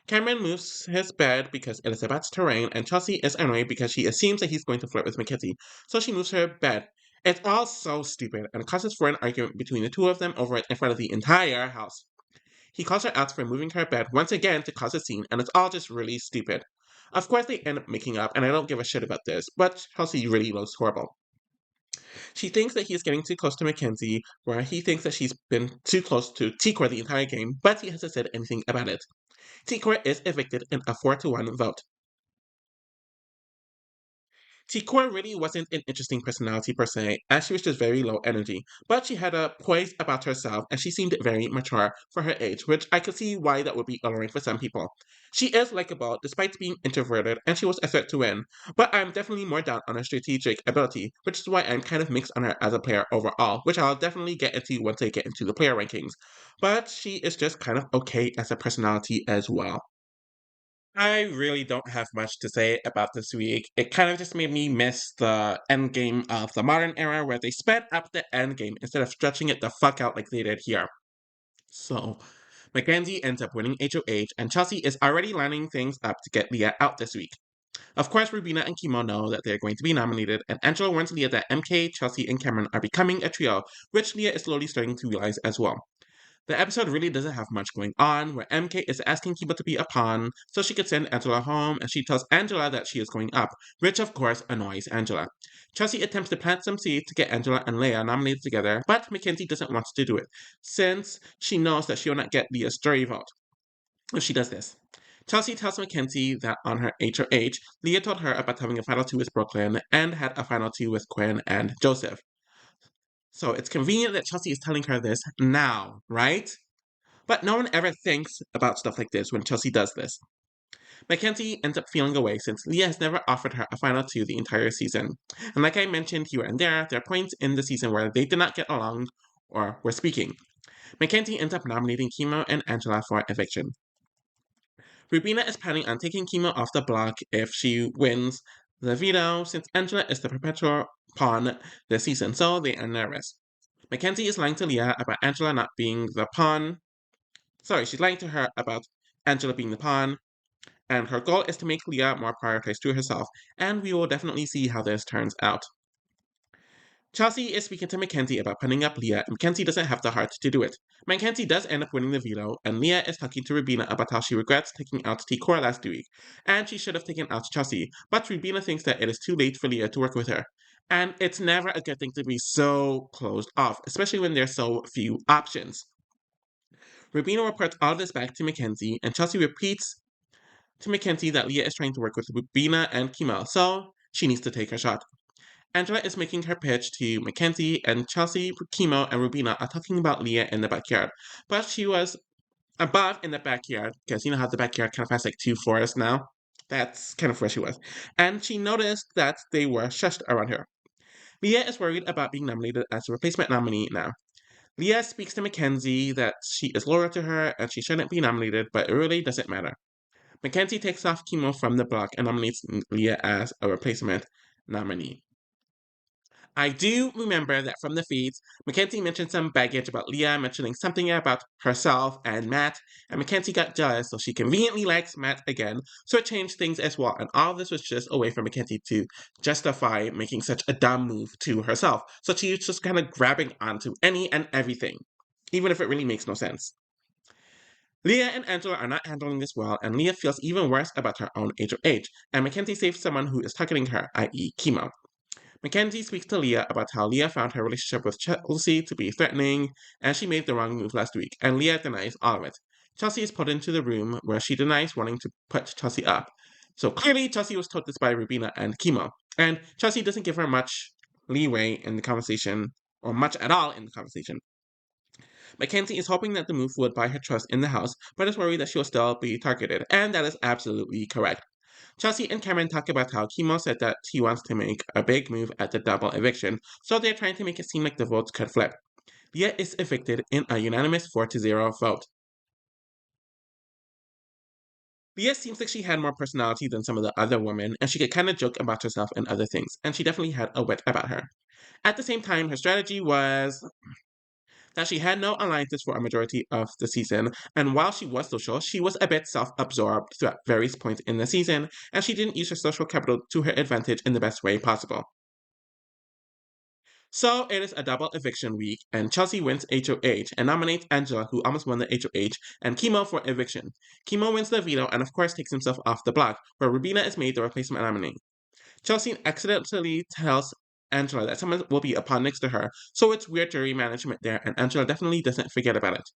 Cameron moves his bed because it is about to rain, and Chelsea is annoyed because she assumes that he's going to flirt with Mackenzie, so she moves her bed. It's all so stupid and causes for an argument between the two of them over it in front of the entire house. He calls her out for moving her bed once again to cause a scene, and it's all just really stupid. Of course, they end up making up, and I don't give a shit about this, but Chelsea really looks horrible. She thinks that he is getting too close to Mackenzie, where he thinks that she's been too close to T-Core the entire game, but he hasn't said anything about it. T-Core is evicted in a 4-1 vote. T-Core really wasn't an interesting personality per se, as she was just very low energy, but she had a poise about herself and she seemed very mature for her age, which I could see why that would be alluring for some people. She is likable despite being introverted, and she was a threat to win, but I'm definitely more down on her strategic ability, which is why I'm kind of mixed on her as a player overall, which I'll definitely get into once I get into the player rankings. But she is just kind of okay as a personality as well. I really don't have much to say about this week. It kind of just made me miss the endgame of the modern era where they sped up the endgame instead of stretching it the fuck out like they did here. So, Mackenzie ends up winning HOH, and Chelsea is already lining things up to get Leah out this week. Of course, Rubina and Kimo know that they're going to be nominated, and Angela warns Leah that MK, Chelsea, and Cameron are becoming a trio, which Leah is slowly starting to realize as well. The episode really doesn't have much going on, where MK is asking Kiba to be a pawn so she could send Angela home, and she tells Angela that she is going up, which of course annoys Angela. Chelsea attempts to plant some seeds to get Angela and Leia nominated together, but Mackenzie doesn't want to do it, since she knows that she will not get Leah's jury vote if she does this. Chelsea tells Mackenzie that on her HOH, Leah told her about having a final two with Brooklyn and had a final two with Quinn and Joseph. So it's convenient that Chelsea is telling her this now, right? But no one ever thinks about stuff like this when Chelsea does this. Mackenzie ends up feeling away since Leah has never offered her a final two the entire season. And like I mentioned here and there are points in the season where they did not get along or were speaking. Mackenzie ends up nominating Kimo and Angela for eviction. Rubina is planning on taking Kimo off the block if she wins the veto, since Angela is the perpetual pawn this season, so they are nervous. Mackenzie is lying to Leah about Angela not being the pawn. Sorry, she's lying to her about Angela being the pawn, and her goal is to make Leah more prioritized to herself, and we will definitely see how this turns out. Chelsea is speaking to Mackenzie about putting up Leah, and Mackenzie doesn't have the heart to do it. Mackenzie does end up winning the veto, and Leah is talking to Rubina about how she regrets taking out T-Core last week, and she should have taken out Chelsea, but Rubina thinks that it is too late for Leah to work with her. And it's never a good thing to be so closed off, especially when there's so few options. Rubina reports all this back to Mackenzie, and Chelsea repeats to Mackenzie that Leah is trying to work with Rubina and Kimo, so she needs to take her shot. Angela is making her pitch to Mackenzie, and Chelsea, Kimo, and Rubina are talking about Leah in the backyard. But she was above in the backyard, because you know how the backyard kind of has like two floors now? That's kind of where she was. And she noticed that they were shushed around her. Leah is worried about being nominated as a replacement nominee now. Leah speaks to Mackenzie that she is loyal to her and she shouldn't be nominated, but it really doesn't matter. Mackenzie takes off Kimo from the block and nominates Leah as a replacement nominee. I do remember that from the feeds, Mackenzie mentioned some baggage about Leah mentioning something about herself and Matt, and Mackenzie got jealous, so she conveniently likes Matt again, so it changed things as well, and all of this was just a way for Mackenzie to justify making such a dumb move to herself. So she was just kind of grabbing onto any and everything, even if it really makes no sense. Leah and Angela are not handling this well, and Leah feels even worse about her own HOH, and Mackenzie saves someone who is targeting her, i.e. Kimo. Mackenzie speaks to Leah about how Leah found her relationship with Chelsea to be threatening, and she made the wrong move last week, and Leah denies all of it. Chelsea is put into the room where she denies wanting to put Chelsea up. So clearly, Chelsea was told this by Rubina and Kimo, and Chelsea doesn't give her much leeway in the conversation, or much at all in the conversation. Mackenzie is hoping that the move would buy her trust in the house, but is worried that she will still be targeted, and that is absolutely correct. Chelsea and Cameron talk about how Kimo said that he wants to make a big move at the double eviction, so they're trying to make it seem like the votes could flip. Leah is evicted in a unanimous 4-0 vote. Leah seems like she had more personality than some of the other women, and she could kind of joke about herself and other things, and she definitely had a wit about her. At the same time, her strategy was that she had no alliances for a majority of the season, and while she was social, she was a bit self-absorbed throughout various points in the season, and she didn't use her social capital to her advantage in the best way possible. So it is a double eviction week, and Chelsea wins HOH and nominates Angela, who almost won the HOH, and Kimo for eviction. Kimo wins the veto and of course takes himself off the block, where Rubina is made the replacement nominee. Chelsea accidentally tells Angela that someone will be a pawn next to her, so it's weird jury management there, and Angela definitely doesn't forget about it.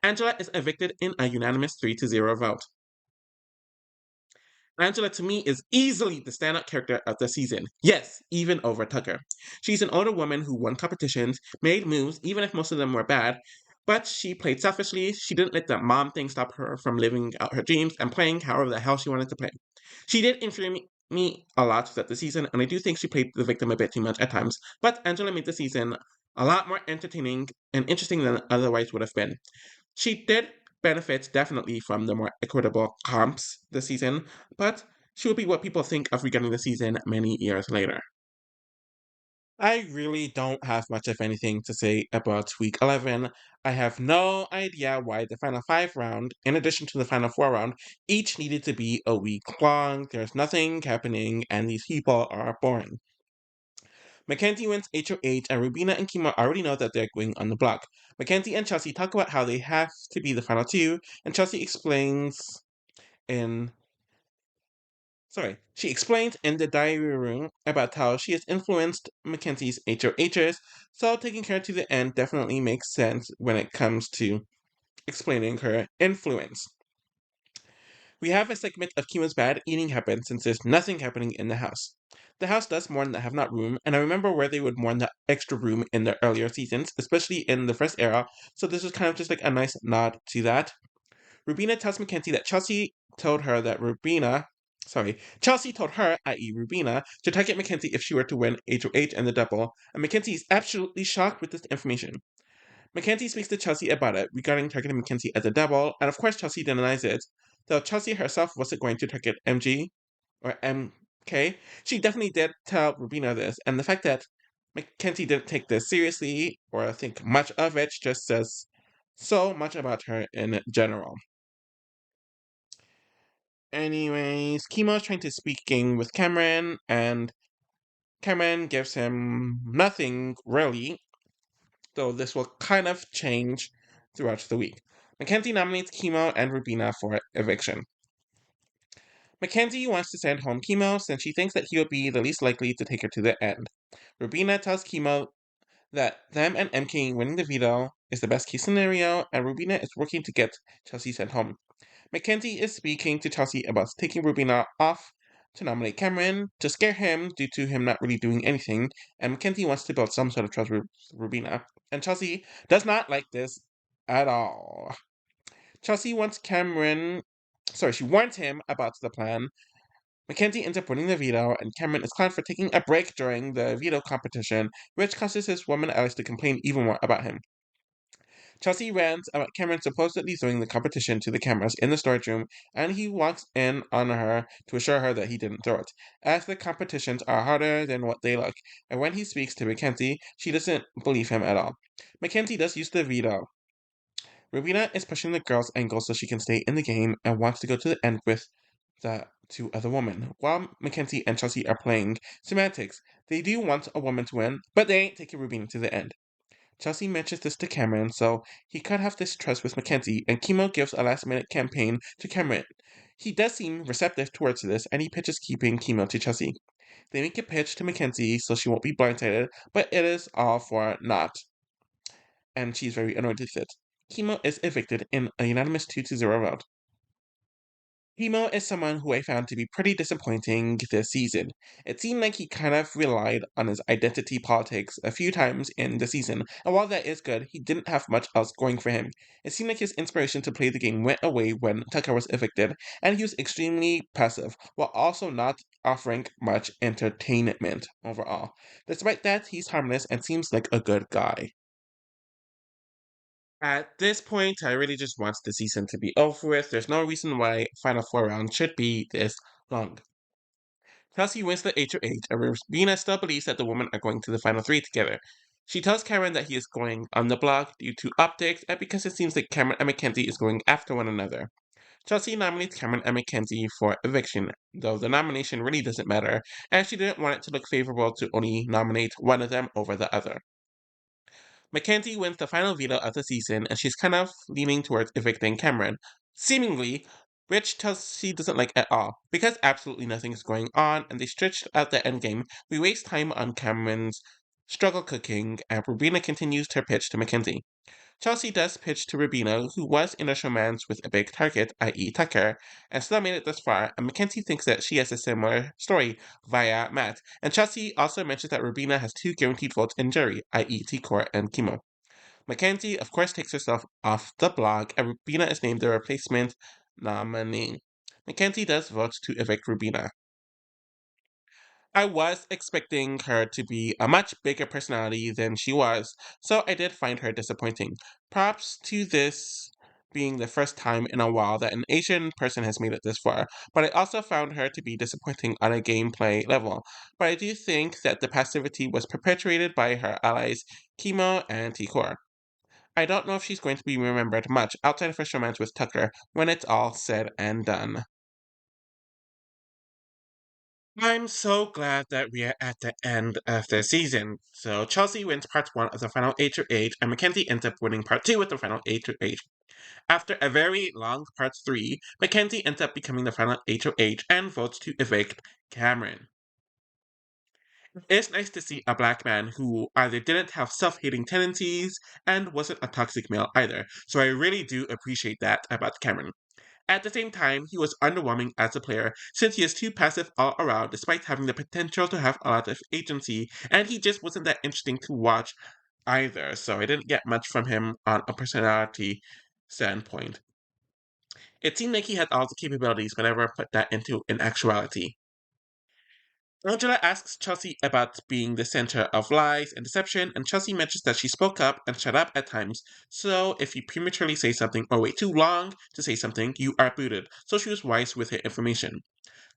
Angela is evicted in a unanimous 3-0 vote. Angela, to me, is easily the standout character of the season. Yes, even over Tucker. She's an older woman who won competitions, made moves, even if most of them were bad, but she played selfishly. She didn't let the mom thing stop her from living out her dreams and playing however the hell she wanted to play. She did infuriate me a lot throughout the season, and I do think she played the victim a bit too much at times, but Angela made the season a lot more entertaining and interesting than it otherwise would have been. She did benefits definitely from the more equitable comps this season, but she will be what people think of regarding the season many years later. I really don't have much of anything to say about week 11. I have no idea why the final five round, in addition to the final four round, each needed to be a week long. There's nothing happening, and these people are boring. Mackenzie wins HOH, and Rubina and Kima already know that they're going on the block. Mackenzie and Chelsea talk about how they have to be the final two, and Chelsea explains in she explains in the diary room about how she has influenced Mackenzie's HOHs, so taking her to the end definitely makes sense when it comes to explaining her influence. We have a segment of Kima's bad eating habits since there's nothing happening in the house. The house does mourn the have not room, and I remember where they would mourn the extra room in the earlier seasons, especially in the first era, so this is kind of just like a nice nod to that. Rubina tells Mackenzie that Chelsea told her, i.e. Rubina, to target Mackenzie if she were to win HOH and the double, and Mackenzie is absolutely shocked with this information. Mackenzie speaks to Chelsea about it, regarding targeting Mackenzie as a double, and of course Chelsea denies it, though Chelsea herself wasn't going to target MG, or MK. She definitely did tell Rubina this, and the fact that Mackenzie didn't take this seriously, or think much of it, just says so much about her in general. Anyways, Kimo's trying to speak game with Cameron, and Cameron gives him nothing really, though this will kind of change throughout the week. Mackenzie nominates Kimo and Rubina for eviction. Mackenzie wants to send home Kimo since she thinks that he will be the least likely to take her to the end. Rubina tells Kimo that them and MK winning the veto is the best case scenario, and Rubina is working to get Chelsea sent home. Mackenzie is speaking to Chelsea about taking Rubina off to nominate Cameron to scare him due to him not really doing anything, and Mackenzie wants to build some sort of trust with Rubina. And Chelsea does not like this at all. Chelsea wants she warns him about the plan. Mackenzie ends up winning the veto, and Cameron is clowned for taking a break during the veto competition, which causes his woman allies to complain even more about him. Chelsea rants about Cameron supposedly throwing the competition to the cameras in the storage room, and he walks in on her to assure her that he didn't throw it, as the competitions are harder than what they look, and when he speaks to Mackenzie, she doesn't believe him at all. Mackenzie does use the veto. Rubina is pushing the girl's ankle so she can stay in the game and wants to go to the end with the two other women. While Mackenzie and Chelsea are playing semantics, they do want a woman to win, but they ain't taking Rubina to the end. Chelsea mentions this to Cameron, so he could have this trust with Mackenzie, and Kimo gives a last-minute campaign to Cameron. He does seem receptive towards this, and he pitches keeping Kimo to Chelsea. They make a pitch to Mackenzie so she won't be blindsided, but it is all for naught, and she's very annoyed with it. Kimo is evicted in a unanimous 2-0 vote. Timo is someone who I found to be pretty disappointing this season. It seemed like he kind of relied on his identity politics a few times in the season, and while that is good, he didn't have much else going for him. It seemed like his inspiration to play the game went away when Tucker was evicted, and he was extremely passive, while also not offering much entertainment overall. Despite that, he's harmless and seems like a good guy. At this point, I really just want the season to be over with. There's no reason why Final Four round should be this long. Chelsea wins the HOH, and Rubina still believes that the women are going to the final three together. She tells Cameron that he is going on the block due to optics and because it seems like Cameron and Mackenzie is going after one another. Chelsea nominates Cameron and Mackenzie for eviction, though the nomination really doesn't matter, as she didn't want it to look favorable to only nominate one of them over the other. Mackenzie wins the final veto of the season, and she's kind of leaning towards evicting Cameron, seemingly, which Chelsea doesn't like at all. Because absolutely nothing is going on, and they stretched out the endgame, we waste time on Cameron's struggle cooking, and Rubina continues her pitch to Mackenzie. Chelsea does pitch to Rubina, who was in a romance with a big target, i.e. Tucker, and still made it this far, and Mackenzie thinks that she has a similar story via Matt. And Chelsea also mentions that Rubina has two guaranteed votes in jury, i.e. T-Core and Kimo. Mackenzie, of course, takes herself off the blog, and Rubina is named the replacement nominee. Mackenzie does vote to evict Rubina. I was expecting her to be a much bigger personality than she was, so I did find her disappointing. Props to this being the first time in a while that an Asian person has made it this far, but I also found her to be disappointing on a gameplay level. But I do think that the passivity was perpetuated by her allies Kimo and Tikor. I don't know if she's going to be remembered much outside of her romance with Tucker when it's all said and done. I'm so glad that we are at the end of the season. So Chelsea wins part 1 of the final H and Mackenzie ends up winning part 2 of the final H. After a very long part 3, Mackenzie ends up becoming the final HOH and votes to evict Cameron. It's nice to see a black man who either didn't have self-hating tendencies and wasn't a toxic male either, so I really do appreciate that about Cameron. At the same time, he was underwhelming as a player since he is too passive all around despite having the potential to have a lot of agency, and he just wasn't that interesting to watch either, so I didn't get much from him on a personality standpoint. It seemed like he had all the capabilities, but never put that into an actuality. Angela asks Chelsea about being the center of lies and deception, and Chelsea mentions that she spoke up and shut up at times, so if you prematurely say something or wait too long to say something, you are booted, so she was wise with her information.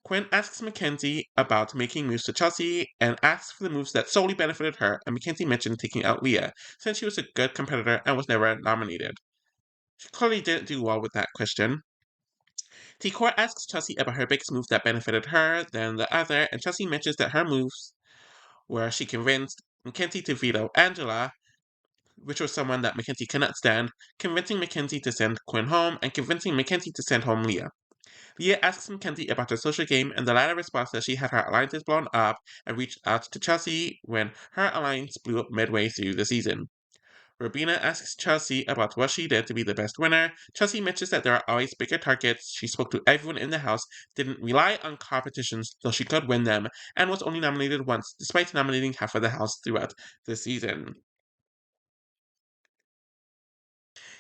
Quinn asks Mackenzie about making moves to Chelsea and asks for the moves that solely benefited her, and Mackenzie mentioned taking out Leah, since she was a good competitor and was never nominated. She clearly didn't do well with that question. T-Core asks Chelsea about her biggest move that benefited her than the other, and Chelsea mentions that her moves where she convinced Mackenzie to veto Angela, which was someone that Mackenzie could not stand, convincing Mackenzie to send Quinn home, and convincing Mackenzie to send home Leah. Leah asks Mackenzie about her social game, and the latter responds that she had her alliances blown up and reached out to Chelsea when her alliance blew up midway through the season. Robina asks Chelsea about what she did to be the best winner. Chelsea mentions that there are always bigger targets. She spoke to everyone in the house, didn't rely on competitions though she could win them, and was only nominated once, despite nominating half of the house throughout the season.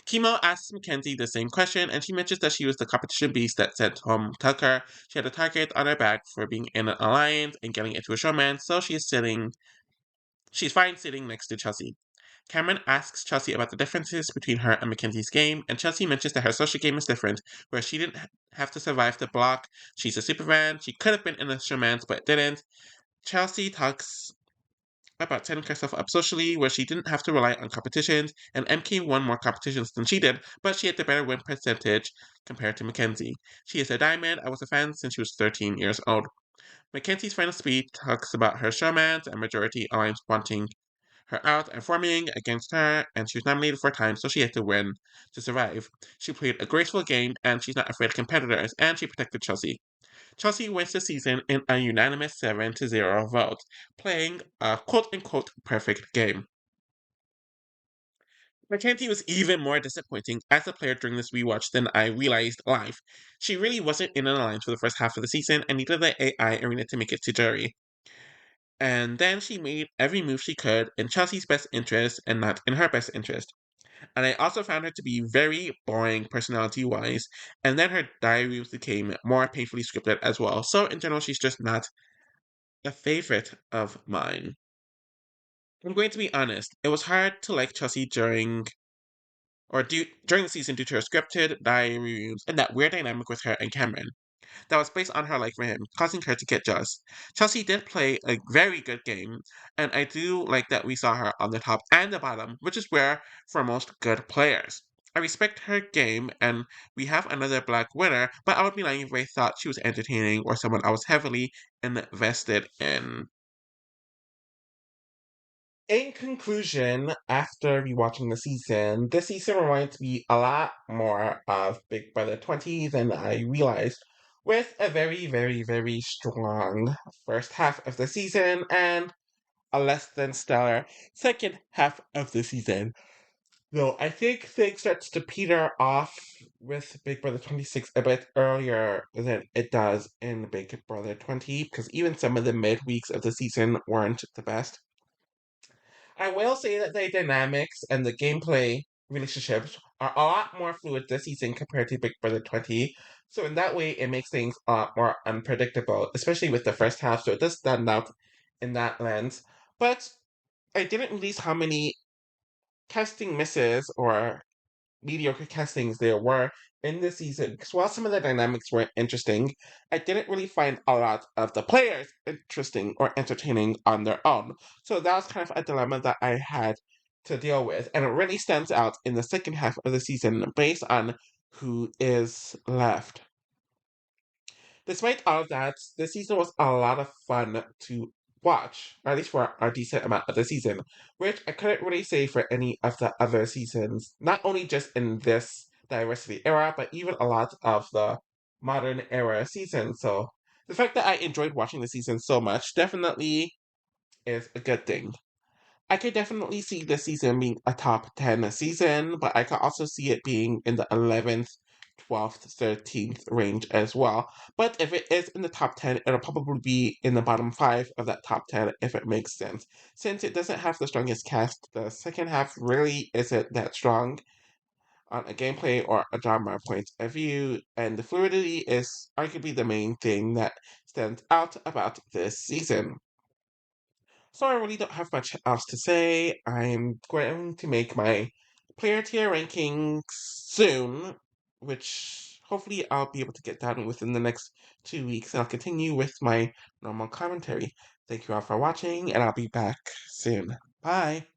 Kimo asks Mackenzie the same question, and she mentions that she was the competition beast that sent home Tucker. She had a target on her back for being in an alliance and getting into a showman, so she's fine sitting next to Chelsea. Cameron asks Chelsea about the differences between her and Mackenzie's game, and Chelsea mentions that her social game is different, where she didn't have to survive the block. She's a superman. She could have been in a romance, but didn't. Chelsea talks about setting herself up socially, where she didn't have to rely on competitions, and MK won more competitions than she did, but she had the better win percentage compared to Mackenzie. She is a diamond. I was a fan since she was 13 years old. Mackenzie's final speech talks about her showmans and majority alliance wanting her out and forming against her, and she was nominated 4 times, so she had to win to survive. She played a graceful game, and she's not afraid of competitors, and she protected Chelsea. Chelsea wins the season in a unanimous 7-0 vote, playing a quote-unquote perfect game. Mackenzie was even more disappointing as a player during this rewatch than I realized live. She really wasn't in an alliance for the first half of the season and needed the AI arena to make it to jury. And then she made every move she could in Chelsea's best interest and not in her best interest. And I also found her to be very boring personality wise, and then her diaries became more painfully scripted as well. So, in general, she's just not a favorite of mine. I'm going to be honest, it was hard to like Chelsea during the season due to her scripted diaries and that weird dynamic with her and Cameron that was based on her like for him, causing her to get jealous. Chelsea did play a very good game, and I do like that we saw her on the top and the bottom, which is rare for most good players. I respect her game, and we have another black winner, but I would be lying if I thought she was entertaining or someone I was heavily invested in. In conclusion, after rewatching the season, this season reminds me a lot more of Big Brother 20 than I realized, with a very, very, very strong first half of the season and a less than stellar second half of the season. Though I think things starts to peter off with Big Brother 26 a bit earlier than it does in Big Brother 20, because even some of the mid-weeks of the season weren't the best. I will say that the dynamics and the gameplay relationships are a lot more fluid this season compared to Big Brother 20. So in that way, it makes things a lot more unpredictable, especially with the first half. So it does stand out in that lens. But I didn't release how many casting misses or mediocre castings there were in this season. Because while some of the dynamics were interesting, I didn't really find a lot of the players interesting or entertaining on their own. So that was kind of a dilemma that I had to deal with. And it really stands out in the second half of the season based on who is left. Despite all of that, this season was a lot of fun to watch, or at least for a decent amount of the season, which I couldn't really say for any of the other seasons, not only just in this diversity era, but even a lot of the modern era seasons. So the fact that I enjoyed watching the season so much definitely is a good thing. I could definitely see this season being a top 10 season, but I could also see it being in the 11th, 12th, 13th range as well. But if it is in the top 10, it'll probably be in the bottom 5 of that top 10 if it makes sense. Since it doesn't have the strongest cast, the second half really isn't that strong on a gameplay or a drama point of view, and the fluidity is arguably the main thing that stands out about this season. So I really don't have much else to say. I'm going to make my player tier rankings soon, which hopefully I'll be able to get done within the next 2 weeks, and I'll continue with my normal commentary. Thank you all for watching, and I'll be back soon. Bye!